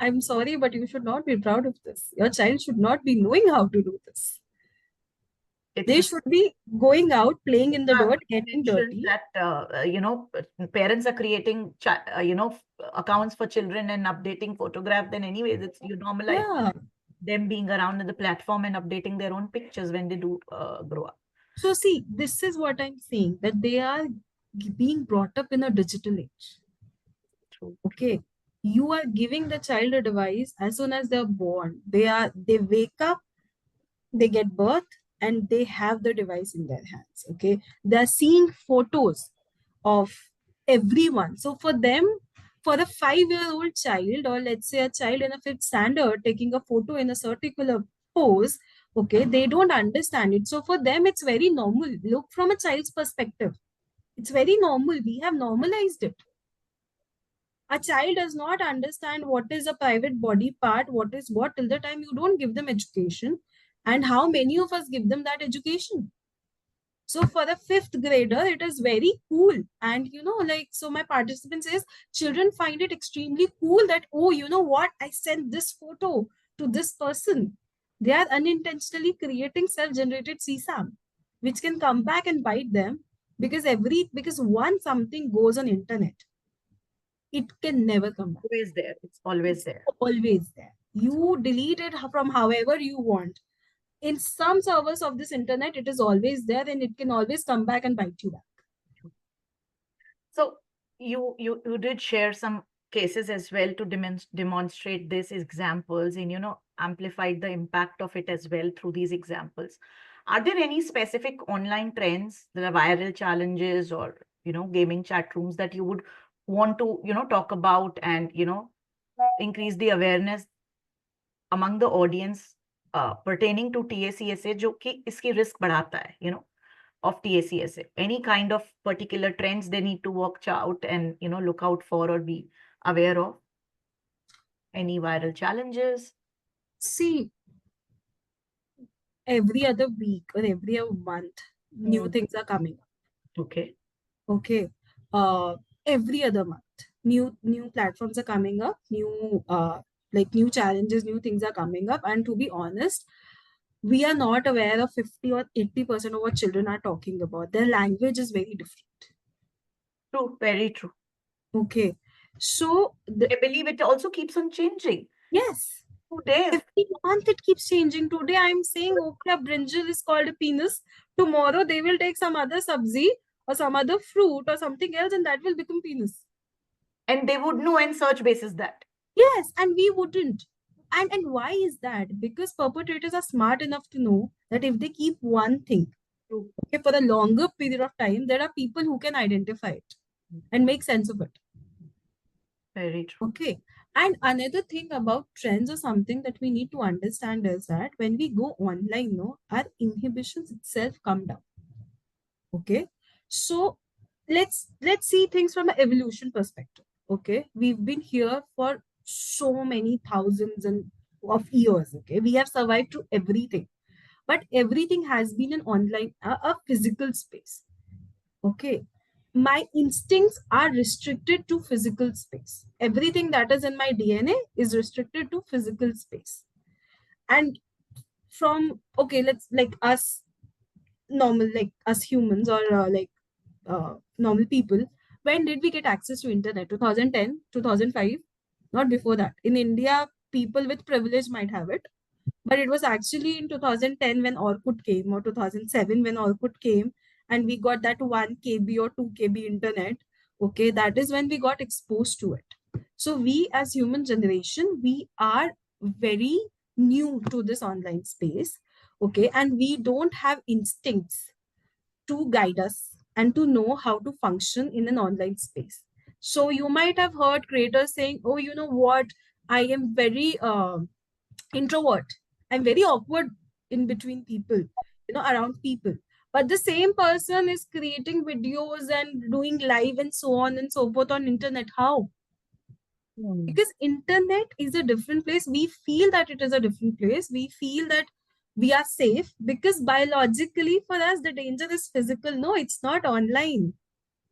I'm sorry, but you should not be proud of this. Your child should not be knowing how to do this. It's They the should be going out, playing in the dirt, you getting mentioned dirty. that parents are creating accounts for children and updating photograph. Then anyways, it's you normalize Yeah. them being around in the platform and updating their own pictures when they do grow up. So, see, this is what I'm saying, that they are being brought up in a digital age. True. Okay. You are giving the child a device as soon as they're born. They wake up, they get birth, and they have the device in their hands. Okay. They're seeing photos of everyone. So for them, for a 5-year-old child, or let's say a child in a fifth standard taking a photo in a particular pose, okay, they don't understand it. So for them, it's very normal. Look from a child's perspective. It's very normal. We have normalized it. A child does not understand what is a private body part, what is what, till the time you don't give them education. And how many of us give them that education? So for the fifth grader, it is very cool. And so my participant says children find it extremely cool that, oh, you know what? I sent this photo to this person. They are unintentionally creating self-generated CSAM, which can come back and bite them because once something goes on internet, it can never come back. Always there. It's always there. Always there. You delete it from however you want. in some servers of this internet, it is always there and it can always come back and bite you back. So you did share some cases as well to demonstrate these examples and amplified the impact of it as well through these examples. Are there any specific online trends, the viral challenges, or gaming chat rooms that you would want to talk about and increase the awareness among the audience pertaining to TACSA जो कि इसकी risk बढ़ाता है of TACSA, any kind of particular trends they need to watch out and look out for or be aware of? Any viral challenges? See, every other week or every other month, new things are coming up. Okay. Okay. Every other month, new platforms are coming up, new challenges, new things are coming up. And to be honest, we are not aware of 50 or 80% of what children are talking about. Their language is very different. True, very true. Okay. So I believe it also keeps on changing. yes. Today, Every month it keeps changing. Today I'm saying, okay, a brinjal is called a penis. Tomorrow they will take some other sabzi or some other fruit or something else and that will become penis. and they would know and search basis that. Yes, and we wouldn't. And why is that? Because perpetrators are smart enough to know that if they keep one thing, True. okay, for a longer period of time, there are people who can identify it and make sense of it. Very true. Okay. And another thing about trends or something that we need to understand is that when we go online, no, our inhibitions itself come down. Okay. So let's see things from an evolution perspective. Okay. We've been here for so many thousands and of years. Okay. We have survived through everything. But everything has been an online, a physical space. Okay. My instincts are restricted to physical space. Everything that is in my DNA is restricted to physical space. And from, okay, let's like us normal, like us humans or normal people, when did we get access to internet? 2010, 2005? Not before that. In India, people with privilege might have it. But it was actually in 2010 when Orkut came, or 2007 when Orkut came, and we got that 1 KB or 2 KB internet. Okay, that is when we got exposed to it. So we as human generation, we are very new to this online space. Okay, and we don't have instincts to guide us and to know how to function in an online space. So you might have heard creators saying, oh, you know what, I am very introvert. I'm very awkward in between people, around people. But the same person is creating videos and doing live and so on and so forth on internet. How? Because internet is a different place. We feel that it is a different place. We feel that we are safe because biologically for us the danger is physical. No, it's not online.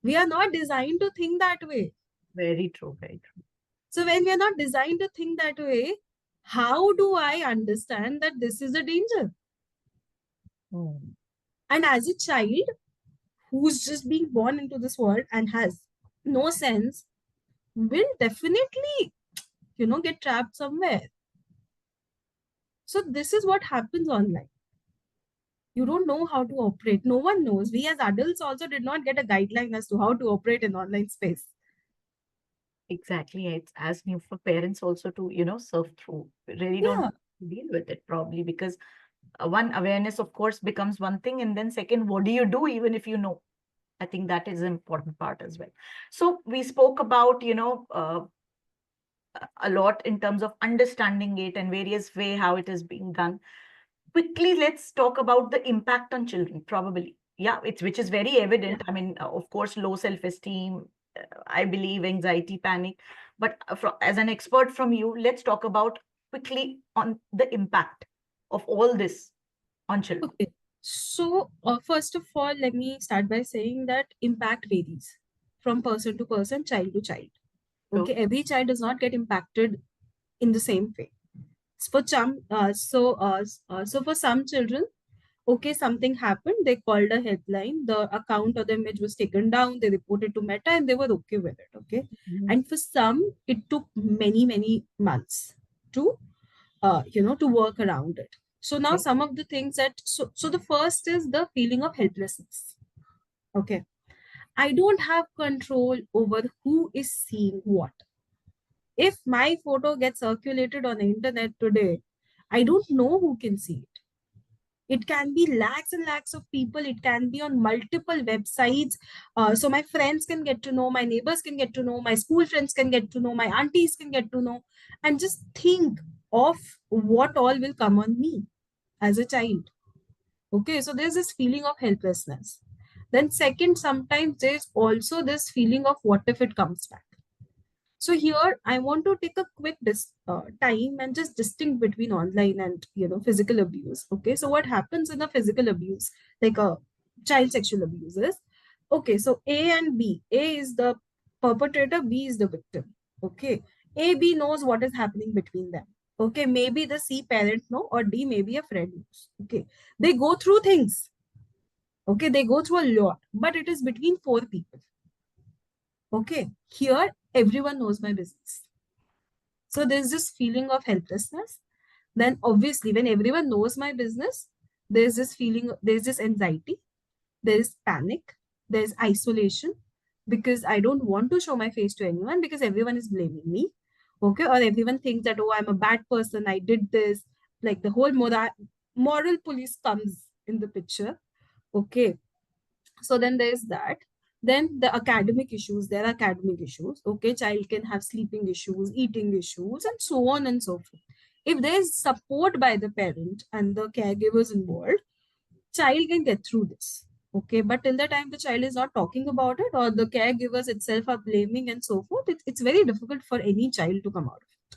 We are not designed to think that way. Very true, very true. So when we are not designed to think that way, how do I understand that this is a danger? And as a child who's just being born into this world and has no sense, will definitely, get trapped somewhere. So this is what happens online. You don't know how to operate. No one knows. We as adults also did not get a guideline as to how to operate in online space. Exactly. It's as new for parents also to, surf through. Really Yeah. don't deal with it probably because one, awareness, of course, becomes one thing. And then second, what do you do even if you know? I think that is an important part as well. So we spoke about, a lot in terms of understanding it and various way how it is being done. Quickly, let's talk about the impact on children, probably. Yeah, it's which is very evident. I mean, of course, low self-esteem, I believe anxiety, panic. But as an expert from you, let's talk about quickly on the impact of all this on children. Okay. So, first of all, let me start by saying that impact varies from person to person, child to child. Okay, every child does not get impacted in the same way. For so for some children, okay, something happened, they called a headline, the account or the image was taken down, they reported to Meta, and they were okay with it. Okay, and for some, it took many months to to work around it. So now some of the things that, so the first is the feeling of helplessness. Okay. I don't have control over who is seeing what. If my photo gets circulated on the internet today, I don't know who can see it. It can be lakhs and lakhs of people. It can be on multiple websites. So my friends can get to know, my neighbors can get to know, my school friends can get to know, my aunties can get to know. And just think of what all will come on me as a child. Okay, so there's this feeling of helplessness. Then, second, sometimes there's also this feeling of what if it comes back. So here I want to take a quick time and just distinct between online and physical abuse. Okay, so what happens in a physical abuse, like a child sexual abuse, is okay. So A and B. A is the perpetrator. B is the victim. Okay, A B knows what is happening between them. Okay, maybe the C parent know, or D maybe a friend knows. Okay, they go through things. Okay, they go through a lot, but it is between four people. Okay, here everyone knows my business. So there's this feeling of helplessness. Then obviously, when everyone knows my business, there's this feeling, there's this anxiety, there's panic, there's isolation, because I don't want to show my face to anyone because everyone is blaming me. Okay, or everyone thinks that, oh, I'm a bad person, I did this. Like the whole moral police comes in the picture. Okay, so then there's that. Then the academic issues, there are academic issues. Okay, child can have sleeping issues, eating issues, and so on and so forth. If there's support by the parent and the caregivers involved, child can get through this. Okay, but till the time the child is not talking about it, or the caregivers itself are blaming and so forth, it's very difficult for any child to come out of it.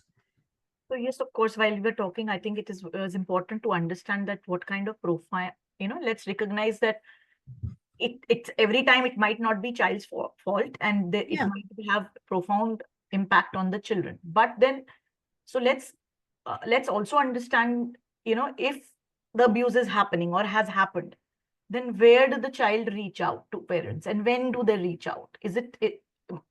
So yes, of course, while we were talking, I think it is important to understand that what kind of profile, let's recognize that it's every time it might not be child's fault, and it Yeah. might have profound impact on the children. But then, so let's also understand, if the abuse is happening or has happened, then where do the child reach out to parents, and when do they reach out?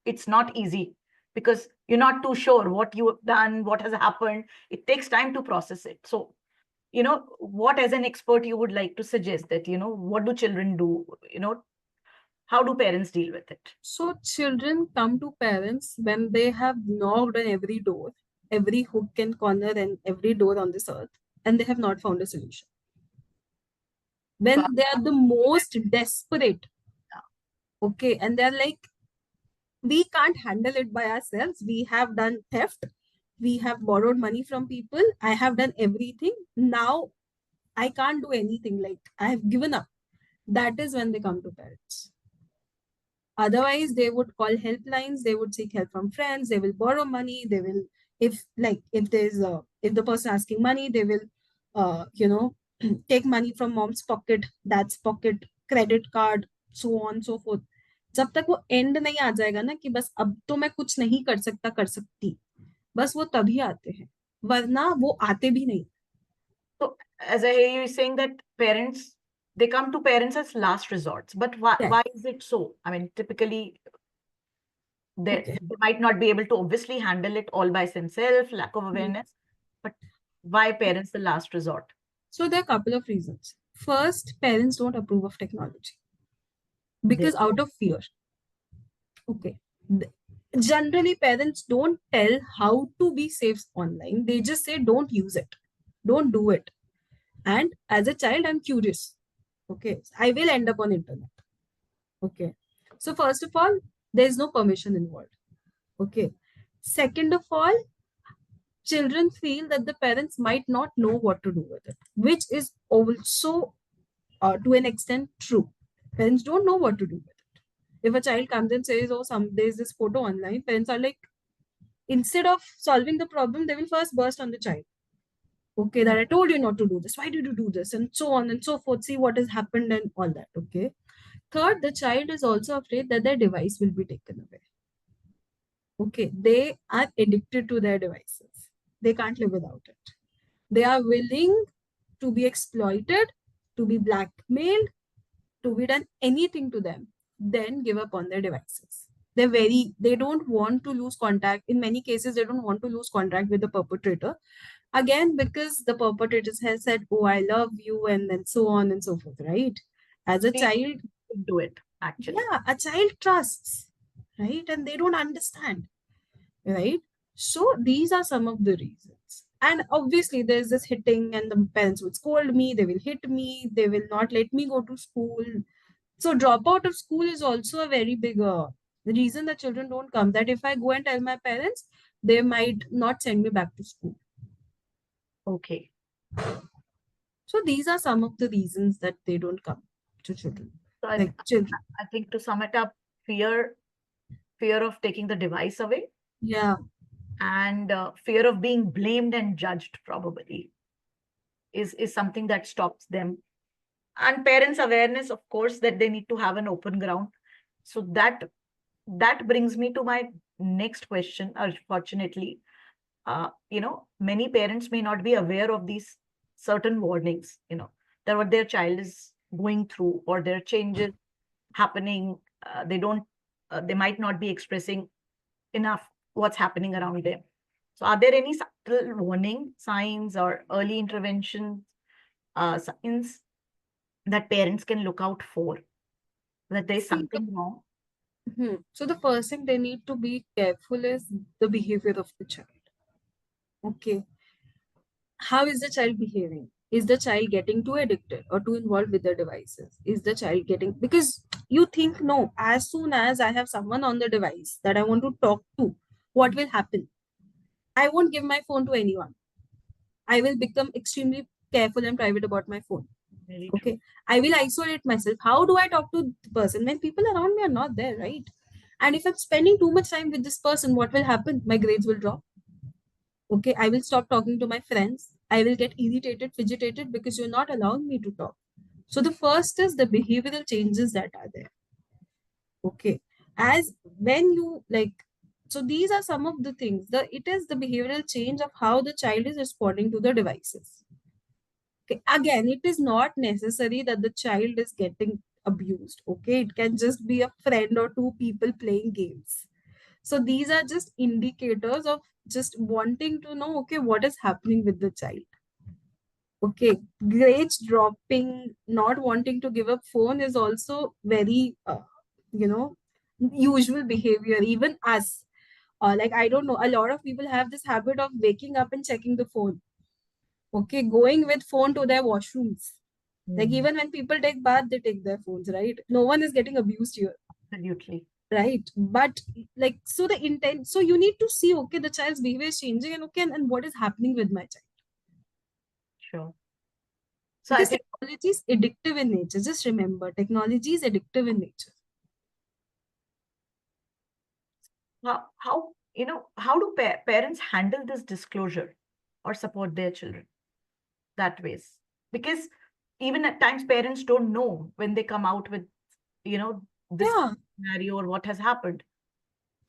It's not easy, because you're not too sure what you have done, what has happened. It takes time to process it. So what as an expert you would like to suggest, that what do children do, how do parents deal with it? So children come to parents when they have knocked on every door, every hook and corner, and every door on this earth, and they have not found a solution. So When they are the most desperate, okay, and they're like, we can't handle it by ourselves. We have done theft, we have borrowed money from people, I have done everything. Now I can't do anything. Like, I have given up. That is when they come to parents. Otherwise, they would call helplines, they would seek help from friends, they will borrow money, they will, if the person asking money, they will take money from mom's pocket, dad's pocket, credit card, so on so forth. जब तक वो and नहीं आ जाएगा ना कि बस अब तो मैं कुछ नहीं कर सकता कर सकती, बस वो तभी आते हैं, वरना वो आते भी नहीं. So, as I hear you saying that they come to parents as last resorts, but why, Yes. why is it so? I mean, typically, Okay. they might not be able to obviously handle it all by themselves, lack of awareness, but why parents the last resort? So there are a couple of reasons. First, parents don't approve of technology They, because out of fear. Okay. Generally, parents don't tell how to be safe online. They just say, don't use it, don't do it. And as a child, I'm curious. Okay. I will end up on internet. Okay. So first of all, there's no permission involved. Okay. Second of all, children feel that the parents might not know what to do with it, which is also to an extent true. Parents don't know what to do with it. If a child comes and says, oh, there's this photo online, parents are like, instead of solving the problem, they will first burst on the child. Okay, that I told you not to do this. Why did you do this? And so on and so forth. See what has happened and all that. Okay. Third, the child is also afraid that their device will be taken away. Okay, they are addicted to their devices. They can't live without it. They are willing to be exploited, to be blackmailed, to be done anything to them, then give up on their devices. They don't want to lose contact. In many cases, they don't want to lose contact with the perpetrator. Again, because the perpetrators has said, oh, I love you, and then so on and so forth, right? As a People child, do it actually. yeah, a child trusts, right? And they don't understand, right? So these are some of the reasons. And obviously, there's this hitting, and the parents would scold me, they will hit me, they will not let me go to school. So, dropout of school is also a very big the reason that children don't come. That if I go and tell my parents, they might not send me back to school. Okay. So, these are some of the reasons that they don't come to children. So Like children. I think to sum it up, fear of taking the device away, Yeah. and fear of being blamed and judged probably is something that stops them. And parents' awareness, of course, that they need to have an open ground. So that brings me to my next question. Unfortunately, many parents may not be aware of these certain warnings, that what their child is going through or their changes happening. They might not be expressing enough what's happening around them. So are there any subtle warning signs or early intervention signs that parents can look out for, that there's See, something wrong? so the first thing they need to be careful is the behavior of the child. Okay. How is the child behaving? Is the child getting too addicted or too involved with the devices? Is the child getting, because you think, no, as soon as I have someone on the device that I want to talk to, what will happen? I won't give my phone to anyone. I will become extremely careful and private about my phone. Very true. Okay. I will isolate myself. How do I talk to the person when people around me are not there, right? And if I'm spending too much time with this person, what will happen? My grades will drop. Okay, I will stop talking to my friends. I will get irritated, fidgeted because you're not allowing me to talk. So the first is the behavioral changes that are there. Okay. As when you like, so these are some of the things. It is the behavioral change of how the child is responding to the devices. Okay. Again, it is not necessary that the child is getting abused. Okay. It can just be a friend or two people playing games. So these are just indicators of just wanting to know, okay, what is happening with the child. Okay, grades dropping, not wanting to give up phone is also very, you know, usual behavior. Even us, like I don't know, a lot of people have this habit of waking up and checking the phone. Okay, going with phone to their washrooms. Like Mm, even when people take bath, they take their phones, right? No one is getting abused here, absolutely. right? But like, so the intent, so you need to see, okay, the child's behavior is changing, and okay, and what is happening with my child, Sure. So I because think technology is addictive in nature. Just remember, technology is addictive in nature. how do parents handle this disclosure or support their children that ways? Because even at times parents don't know when they come out with this Yeah. scenario or what has happened.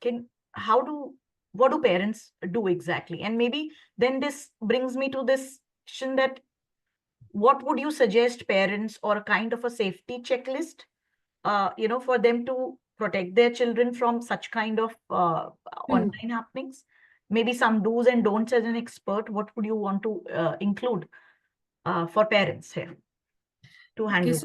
Can how do What do parents do exactly? And maybe then this brings me to this question, that what would you suggest parents, or a kind of a safety checklist, for them to protect their children from such kind of Hmm. online happenings? Maybe some do's and don'ts as an expert. What would you want to include for parents here to Okay, handle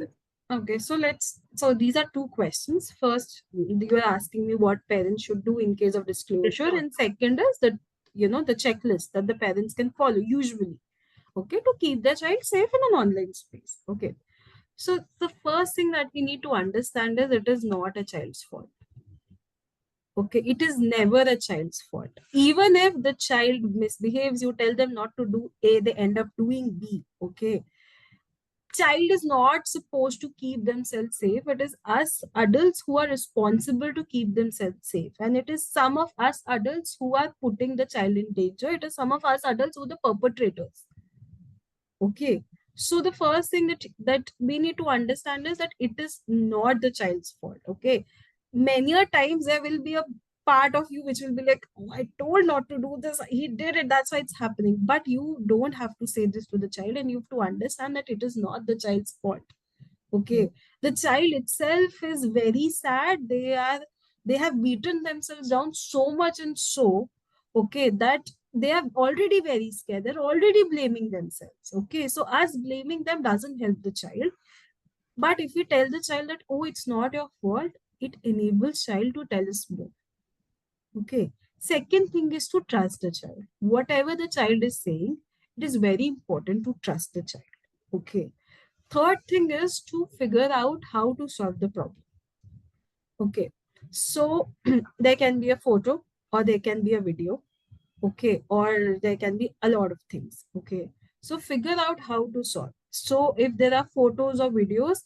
so this? so these are two questions. First, you are asking me what parents should do in case of disclosure, Disclosure. and second is that, the checklist that the parents can follow usually, okay, to keep their child safe in an online space. Okay. So the first thing that we need to understand is it is not a child's fault. Okay, it is never a child's fault. Even if the child misbehaves, you tell them not to do A, they end up doing B. Okay, child is not supposed to keep themselves safe. It is us adults who are responsible to keep themselves safe, and it is some of us adults who are putting the child in danger. It is some of us adults who are the perpetrators. Okay. So the first thing that we need to understand is that it is not the child's fault. Okay. Many a times there will be a part of you which will be like, oh, I told not to do this. He did it. That's why it's happening. But you don't have to say this to the child, and you have to understand that it is not the child's fault. Okay. The child itself is very sad. They have beaten themselves down so much, and so okay, that they are already very scared. They're already blaming themselves. Okay, so us blaming them doesn't help the child. But if we tell the child that, oh, it's not your fault, it enables child to tell us more. Okay. Second thing is to trust the child. Whatever the child is saying, it is very important to trust the child. Okay. Third thing is to figure out how to solve the problem. Okay. So there can be a photo or there can be a video. Okay. Or there can be a lot of things. Okay. So figure out how to solve. So if there are photos or videos,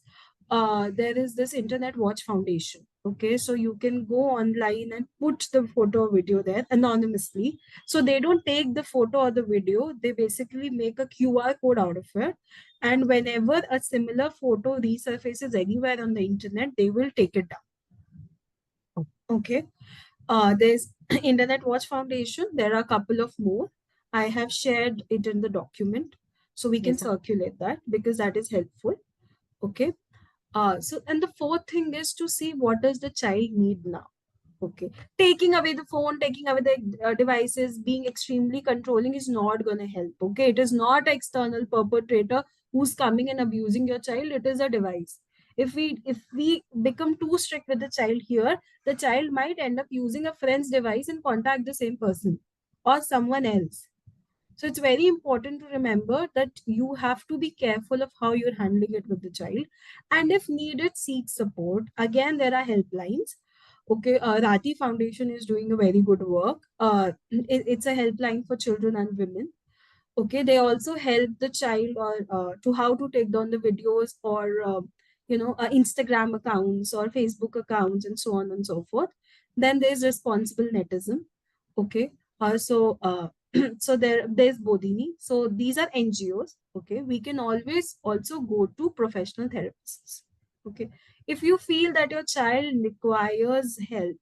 there is this Internet Watch Foundation. Okay, so you can go online and put the photo or video there anonymously. So they don't take the photo or the video, they basically make a QR code out of it. And whenever a similar photo resurfaces anywhere on the internet, they will take it down. Okay, there's Internet Watch Foundation. There are a couple of more. I have shared it in the document, so we can Yes. circulate that because that is helpful. Okay. So, and the fourth thing is to see what does the child need now. Okay, taking away the phone, taking away the devices, being extremely controlling is not going to help. Okay, it is not an external perpetrator who's coming and abusing your child. It is a device. If we become too strict with the child here, the child might end up using a friend's device and contact the same person or someone else. So it's very important to remember that you have to be careful of how you're handling it with the child. And if needed, seek support. Again, there are helplines. Okay, Rati Foundation is doing a very good work. It's a helpline for children and women. Okay, they also help the child or to how to take down the videos or Instagram accounts or Facebook accounts and so on and so forth. Then there's responsible netism. Okay, so there's Bodhini. So these are NGOs. Okay, we can always also go to professional therapists. Okay, if you feel that your child requires help,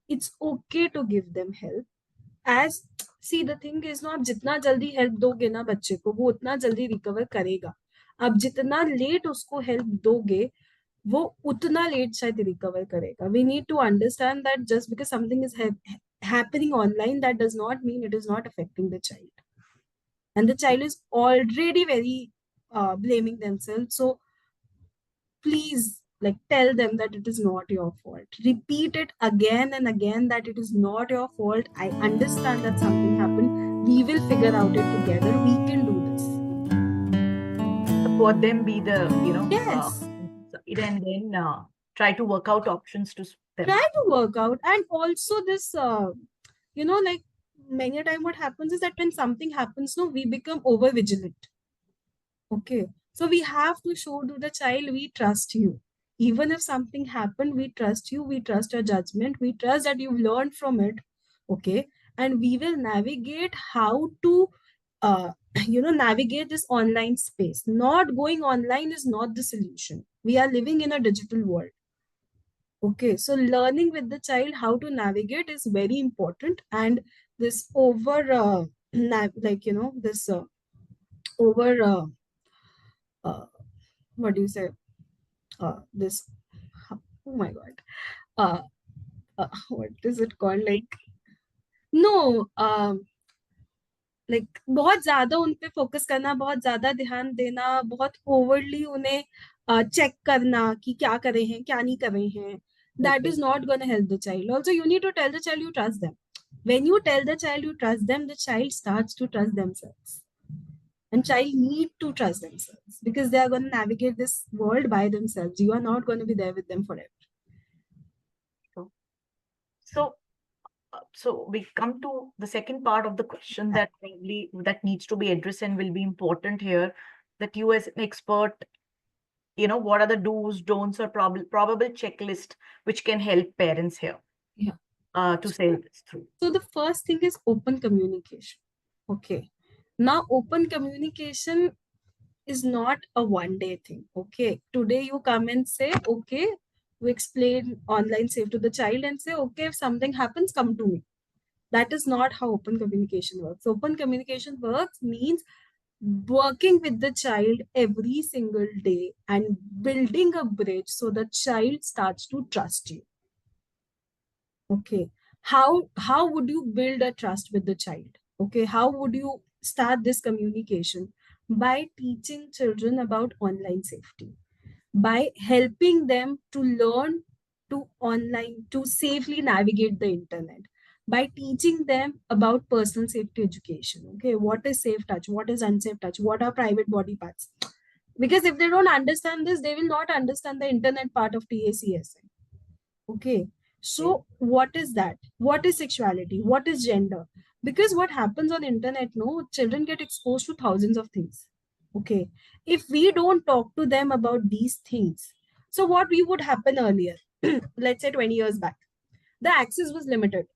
it's okay to give them help. As see the thing is no, आप जितना जल्दी help दोगे ना बच्चे को, वो उतना जल्दी रिकवर करेगा. आप जितना लेट उसको हेल्प दोगे, वो उतना लेट शायद रिकवर करेगा. We need to understand that just because something is happening online, that does not mean it is not affecting the child. And the child is already very blaming themselves. So please, like, tell them that it is not your fault. Repeat it again and again that it is not your fault. I understand that something happened. We will figure out it together. We can do this. Support them, be the, Yes. and then try to work out options to them. Try to work out. And also this, like many a time what happens is that when something happens, no, we become over vigilant. Okay. So we have to show to the child we trust you. Even if something happened, we trust you, we trust your judgment, we trust that you've learned from it. Okay. And we will navigate how to navigate this online space. Not going online is not the solution. We are living in a digital world. Okay, so learning with the child how to navigate is very important. And this over this over what do you say, this, oh my god, uh, what is it called, like, no, like बहुत ज्यादा उन पे focus करना, बहुत ज्यादा ध्यान देना, बहुत ओवरली उन्हें चेक करना कि क्या कर रहे हैं क्या नहीं कर रहे हैं, that is not going to help the child. Also, you need to tell the child you trust them. When you tell the child you trust them, the child starts to trust themselves. And child need to trust themselves because they are going to navigate this world by themselves. You are not going to be there with them forever. So we come to the second part of the question that probably that needs to be addressed and will be important here, that you as an expert, what are the do's, don'ts, or probable checklist which can help parents here to sail this through. So the first thing is open communication. Okay. Now, open communication is not a one-day thing. Okay. Today you come and say, okay, we explain online safe to the child and say, okay, if something happens, come to me. That is not how open communication works. Open communication works means working with the child every single day and building a bridge so the child starts to trust you. Okay. How would you build a trust with the child? Okay, how would you start this communication? By teaching children about online safety, by helping them to learn to safely navigate the internet, by teaching them about personal safety education. Okay, what is safe touch, what is unsafe touch, what are private body parts? Because if they don't understand this, they will not understand the internet part of TACS. Okay, Okay. so what is that, what is sexuality, what is gender? Because what happens on internet, no, children get exposed to thousands of things. Okay, if we don't talk to them about these things, so what we would happen earlier, let's say 20 years back, the access was limited.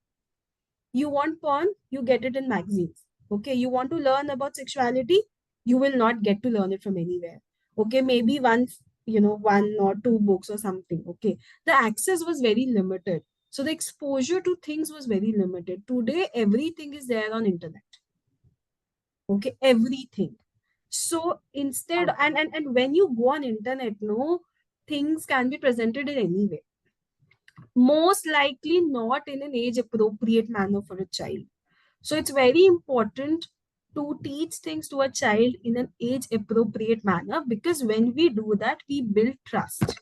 You want porn, you get it in magazines. Okay, you want to learn about sexuality, you will not get to learn it from anywhere. Okay, maybe once, one or two books or something. Okay, the access was very limited, so the exposure to things was very limited. Today everything is there on internet. Okay, everything. So instead, and when you go on internet, no, things can be presented in any way, most likely not in an age appropriate manner for a child. So it's very important to teach things to a child in an age appropriate manner, because when we do that, we build trust.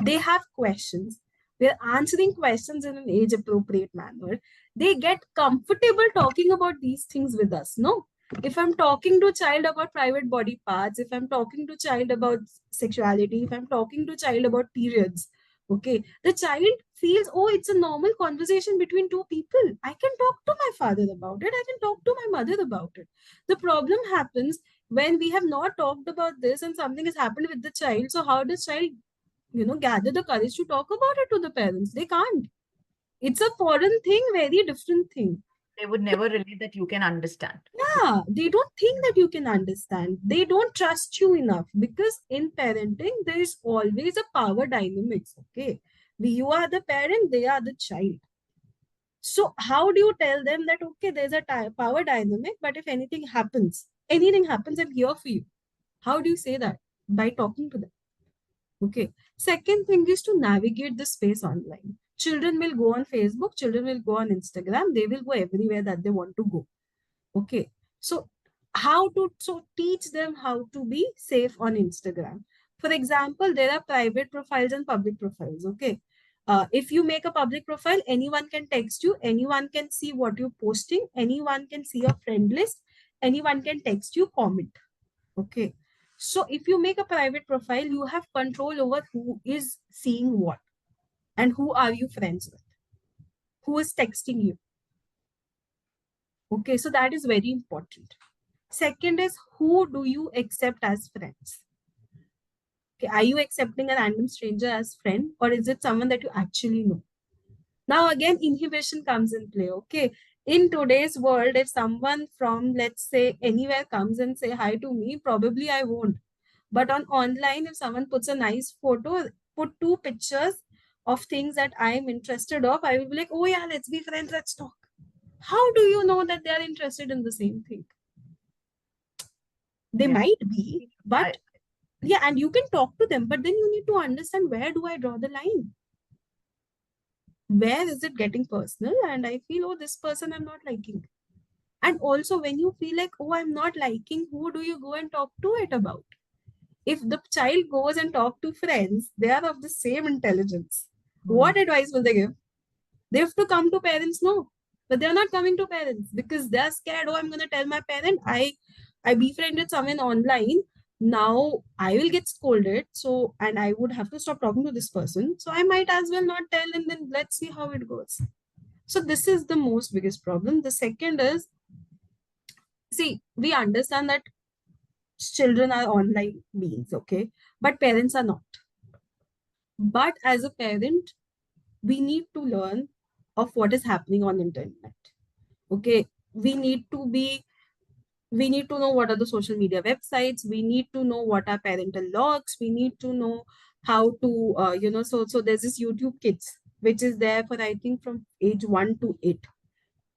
They have questions. We're answering questions in an age appropriate manner. They get comfortable talking about these things with us. No, if I'm talking to a child about private body parts, if I'm talking to a child about sexuality, if I'm talking to a child about periods, okay, the child feels, oh, it's a normal conversation between two people. I can talk to my father about it, I can talk to my mother about it. The problem happens when we have not talked about this and something has happened with the child. So how does child gather the courage to talk about it to the parents? They can't. It's a foreign thing, very different thing. They would never relate that you can understand. Yeah, they don't think that you can understand. They don't trust you enough, because in parenting there is always a power dynamics. Okay, you are the parent, they are the child. So how do you tell them that, okay, there's a power dynamic, but if anything happens, I'm here for you? How do you say that? By talking to them. Okay. Second thing is to navigate the space online. Children will go on Facebook, children will go on Instagram, they will go everywhere that they want to go. Okay. So teach them how to be safe on Instagram. For example, there are private profiles and public profiles. Okay. If you make a public profile, anyone can text you, anyone can see what you're posting, anyone can see your friend list, anyone can text you, comment. Okay. So if you make a private profile, you have control over who is seeing what and who are you friends with, who is texting you. Okay. So that is very important. Second is, who do you accept as friends? Okay. Are you accepting a random stranger as friend, or is it someone that you actually know? Now again, inhibition comes in play. Okay. In today's world, if someone from, let's say, anywhere comes and say hi to me, probably I won't. But on online, if someone puts a nice photo, put two pictures of things that I'm interested of, I will be like, oh yeah, let's be friends, let's talk. How do you know that they are interested in the same thing? They Yeah. might be, I, but yeah, and you can talk to them, but then you need to understand, where do I draw the line? Where is it getting personal? And I feel, oh, this person I'm not liking. And also, when you feel like, oh, I'm not liking, who do you go and talk to it about? If the child goes and talk to friends, they are of the same intelligence. mm, What advice will they give? They have to come to parents, no, but they're not coming to parents because they're scared. Oh, I'm going to tell my parent I befriended someone online. Now I will get scolded. So, and I would have to stop talking to this person. So I might as well not tell, and then let's see how it goes. So this is the most biggest problem. The second is, see, we understand that children are online beings, okay, but parents are not. But as a parent, we need to learn of what is happening on internet. Okay, we need to be we need to know what are the social media websites, we need to know what are parental logs, we need to know how to so there's this YouTube Kids which is there for, I think, from age 1 to 8.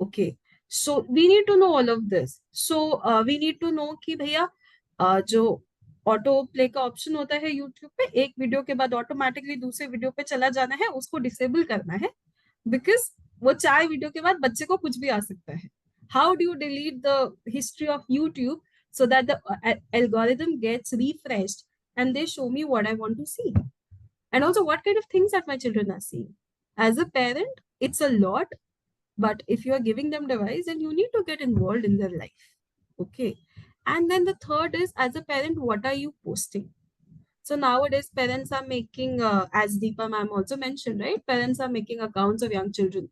Okay, so we need to know all of this. So we need to know कि भैया जो auto play का option होता है YouTube पे, एक video के बाद ऑटोमेटिकली दूसरे वीडियो पे चला जाना है, उसको डिसेबल करना है, बिकॉज वो 4 वीडियो के बाद बच्चे को कुछ भी आ सकता है. How do you delete the history of YouTube so that the algorithm gets refreshed and they show me what I want to see? And also what kind of things that my children are seeing. As a parent, it's a lot, but if you are giving them device, then you need to get involved in their life. Okay. And then the third is, as a parent, what are you posting? So nowadays, parents are making, as Deepa ma'am also mentioned, right? Parents are making accounts of young children.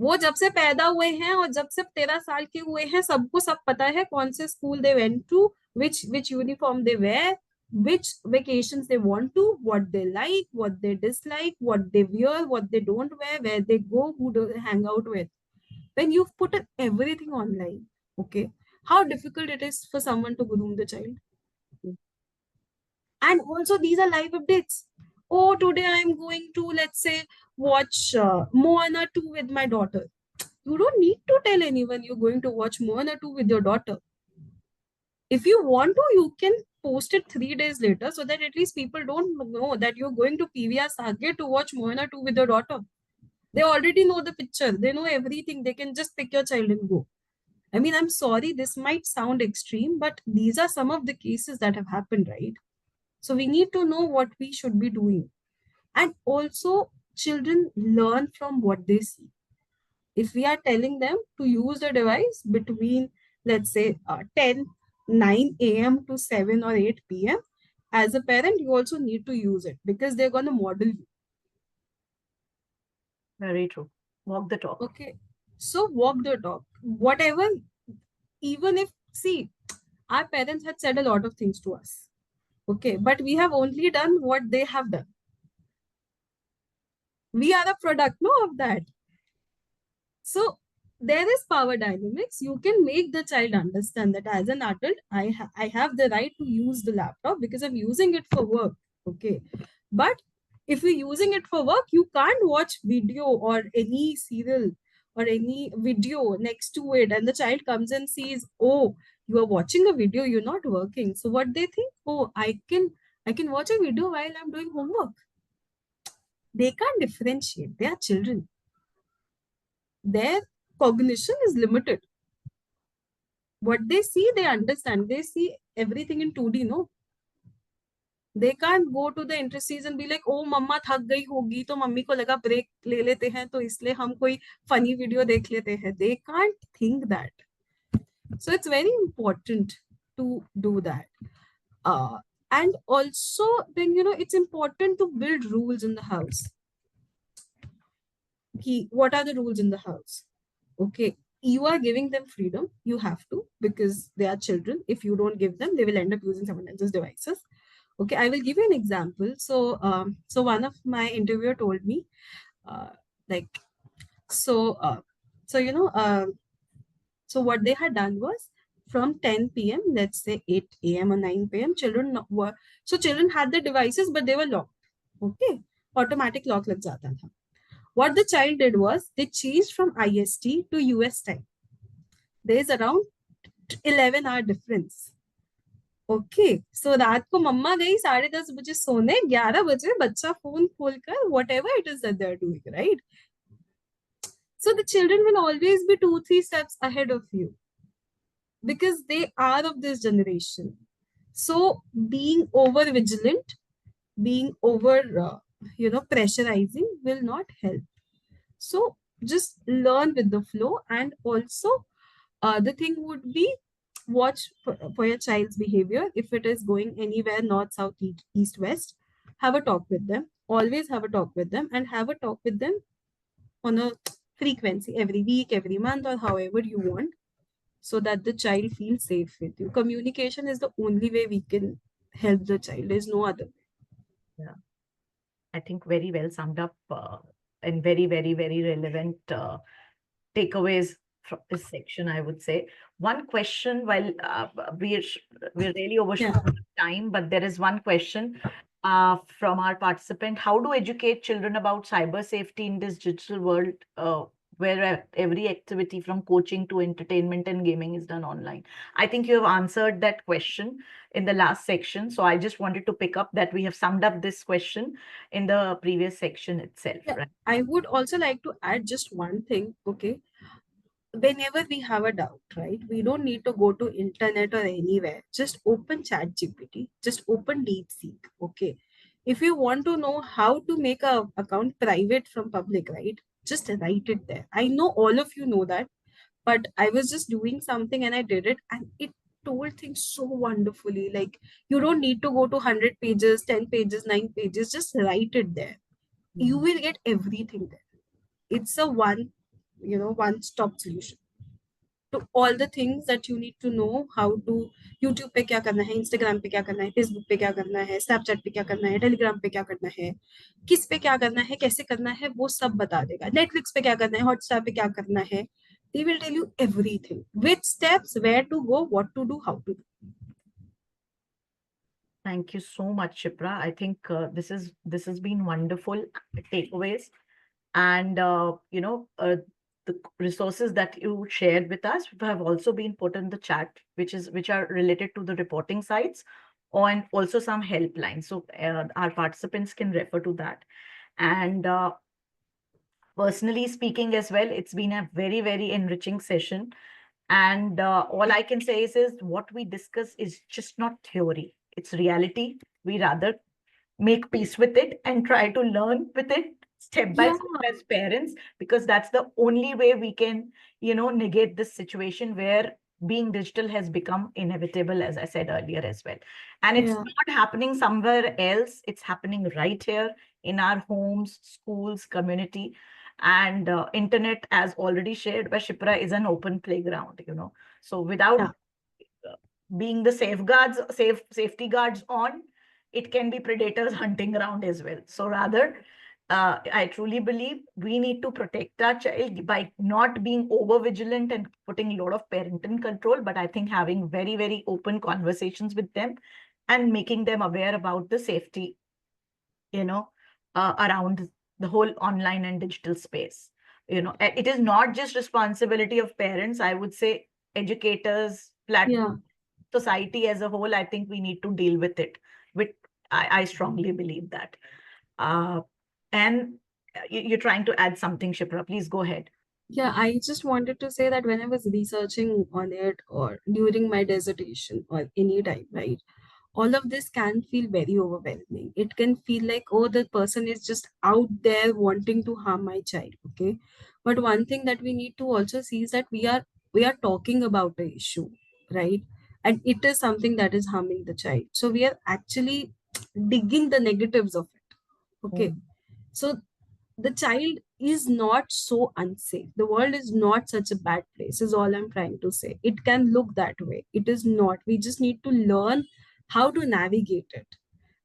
वो जब से पैदा हुए हैं और जब से 13 साल के हुए हैं, सबको सब पता है कौन से school they went to, which uniform they wear, which vacations they want to, what they like, what they dislike, what they wear, what they don't wear, where they go, who do they hang out with. When you've put everything online, okay, how difficult it is for someone to groom the child. And also these are live updates. Oh, today I'm going to, let's say, watch Moana 2 with my daughter. You don't need to tell anyone you're going to watch Moana 2 with your daughter. If you want to, you can post it 3 days later so that at least people don't know that you're going to PVR Sage to watch Moana 2 with your daughter. They already know the picture. They know everything. They can just pick your child and go. I mean, I'm sorry, this might sound extreme, but these are some of the cases that have happened, right? So we need to know what we should be doing. And also, children learn from what they see. If we are telling them to use the device between, let's say, 9 a.m. to 7 or 8 p.m., as a parent, you also need to use it because they're going to model you. Very true. Walk the talk. Okay. So walk the talk. Whatever, even if, see, our parents had said a lot of things to us. Okay. But we have only done what they have done. We are a product, no, of that. So there is power dynamics. You can make the child understand that as an adult, I have the right to use the laptop because I'm using it for work. Okay. But if you're using it for work, you can't watch video or any serial or any video next to it. And the child comes and sees, oh, you are watching a video, you're not working. So what they think, oh, I can watch a video while I'm doing homework. They can't differentiate. They are children. Their cognition is limited. What they see, they understand. They see everything in 2D, no? They can't go to the interstices and be like, oh, मम्मा थक गई होगी तो mummy को लगा break ले लेते हैं तो इसलिए हम कोई funny video देख लेते हैं. They can't think that. So it's very important to do that. And also, then, it's important to build rules in the house. What are the rules in the house? Okay, you are giving them freedom. You have to, because they are children. If you don't give them, they will end up using someone else's devices. Okay, I will give you an example. So one of my interviewer told me, like, so so what they had done was, from 10 p.m., let's say 8 a.m. or 9 p.m., children had the devices, but they were locked. Okay, automatic lock lag jata tha. What the child did was, they changed from IST to US time. There is around 11-hour difference. Okay, so रात को मम्मा गई 10:30 सोने, 11 बच्चा phone खोलकर whatever it is that they're doing, right? So the children will always be 2-3 steps ahead of you because they are of this generation. So being over vigilant, being over pressurizing will not help. So just learn with the flow. And also the thing would be, watch for your child's behavior. If it is going anywhere north, south, east, west, have a talk with them. Always have a talk with them, and have a talk with them on a frequency, every week, every month, or however you want, so that the child feels safe with you. Communication is the only way we can help the child. There's no other way. Yeah, I think very well summed up, and very, very, very relevant takeaways from this section, I would say. One question, while we're really overshooting time, but there is one question from our participant. How to educate children about cyber safety in this digital world, where every activity from coaching to entertainment and gaming is done online? I think you have answered that question in the last section. So I just wanted to pick up that we have summed up this question in the previous section itself. Yeah, right? I would also like to add just one thing. Okay. whenever we have a doubt, right, we don't need to go to internet or anywhere. Just open chat gpt, just open DeepSeek. Okay, if you want to know how to make a account private from public, right, just write it there. I know all of you know that, but I was just doing something and I did it, and it told things so wonderfully. Like, you don't need to go to 100 pages, 10 pages, 9 pages, just write it there. You Mhm. will get everything there. It's a one stop solution to all the things that you need to know. How to YouTube पे क्या करना है, Instagram पे क्या करना है, Facebook पे क्या करना है, Snapchat पे क्या करना है, Telegram पे क्या करना है, किस पे क्या करना है, कैसे करना है, वो सब बता देगा. Netflix पे क्या करना है, Hotstar पे क्या करना है. They will tell you everything, which steps, where to go, what to do, how to do. Thank you so much, Shipra. I think this has been wonderful takeaways, and the resources that you shared with us have also been put in the chat, which are related to the reporting sites, and also some helplines. So our participants can refer to that. And personally speaking as well, it's been a very, very enriching session. And all I can say is what we discuss is just not theory, it's reality. We rather make peace with it and try to learn with it step by Yeah, step as parents, because that's the only way we can negate this situation where being digital has become inevitable, as I said earlier as well. And it's yeah, not happening somewhere else, it's happening right here in our homes, schools, community. And internet, as already shared by Shipra, is an open playground. So without yeah, being the safety guards on, it can be predators hunting around as well. So rather, I truly believe we need to protect our child by not being over vigilant and putting a lot of parental control, but I think having very, very open conversations with them and making them aware about the safety, you know, around the whole online and digital space. It is not just responsibility of parents, I would say educators, yeah. society as a whole. I think we need to deal with it. With I strongly believe that. And you're trying to add something, Shipra. Please go ahead. Yeah, I just wanted to say that when I was researching on it or during my dissertation or any time, right, all of this can feel very overwhelming. It can feel like, oh, the person is just out there wanting to harm my child. Okay. But one thing that we need to also see is that we are talking about the issue, right? And it is something that is harming the child. So we are actually digging the negatives of it. Okay. Mm. So the child is not so unsafe. The world is not such a bad place, is all I'm trying to say. It can look that way. It is not. We just need to learn how to navigate it,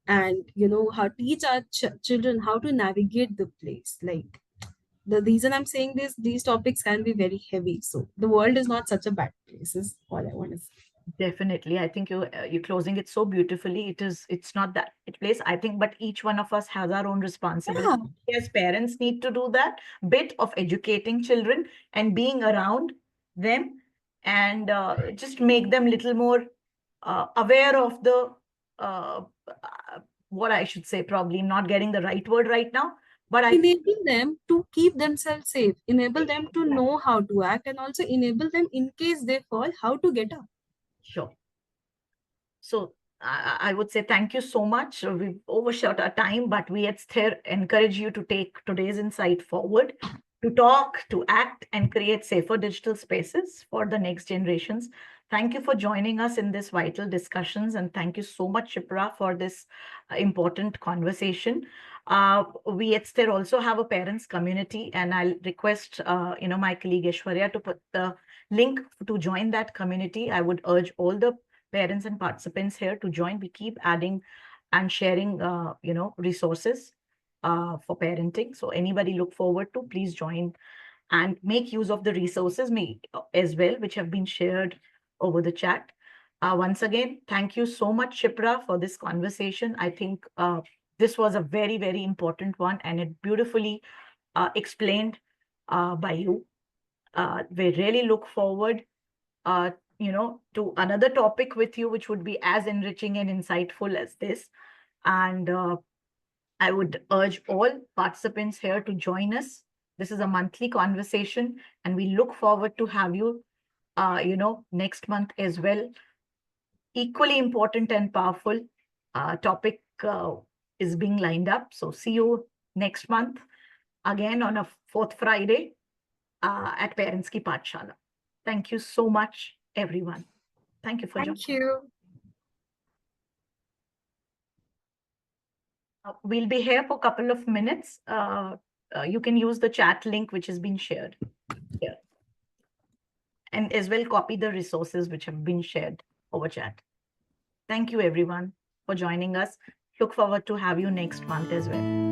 and how teach our children how to navigate the place. Like, the reason I'm saying this, these topics can be very heavy. So the world is not such a bad place, is all I want to say. Definitely. I think you're closing it so beautifully. It's not that it place, I think, but each one of us has our own responsibility. Yeah, Yes, parents need to do that bit of educating children and being around them, and just make them little more aware of the what I should say, probably not getting the right word right now, but I think enable them to keep themselves safe, enable them to know how to act, and also enable them, in case they fall, how to get up. sure. So I would say thank you so much. We've overshot our time, but we at Sthir encourage you to take today's insight forward, to talk, to act, and create safer digital spaces for the next generations. Thank you for joining us in this vital discussions, and thank you so much, Shipra, for this important conversation. We at Sthir also have a parents community, and I'll request my colleague Aishwarya to put the link to join that community. I would urge all the parents and participants here to join. We keep adding and sharing, resources for parenting. So anybody look forward to, please join and make use of the resources me as well, which have been shared over the chat. Once again, thank you so much, Shipra, for this conversation. I think this was a very, very important one, and it beautifully explained by you. We really look forward uh, to another topic with you, which would be as enriching and insightful as this. And I would urge all participants here to join us This is a monthly conversation, and we look forward to have you, next month as well. Equally important and powerful topic is being lined up. So see you next month again on a fourth Friday at Parents Ki Paathshaala. Thank you so much, everyone. Thank you for joining. Thank you. We'll be here for a couple of minutes. You can use the chat link which has been shared here. And as well copy the resources which have been shared over chat. Thank you everyone for joining us. Look forward to have you next month as well.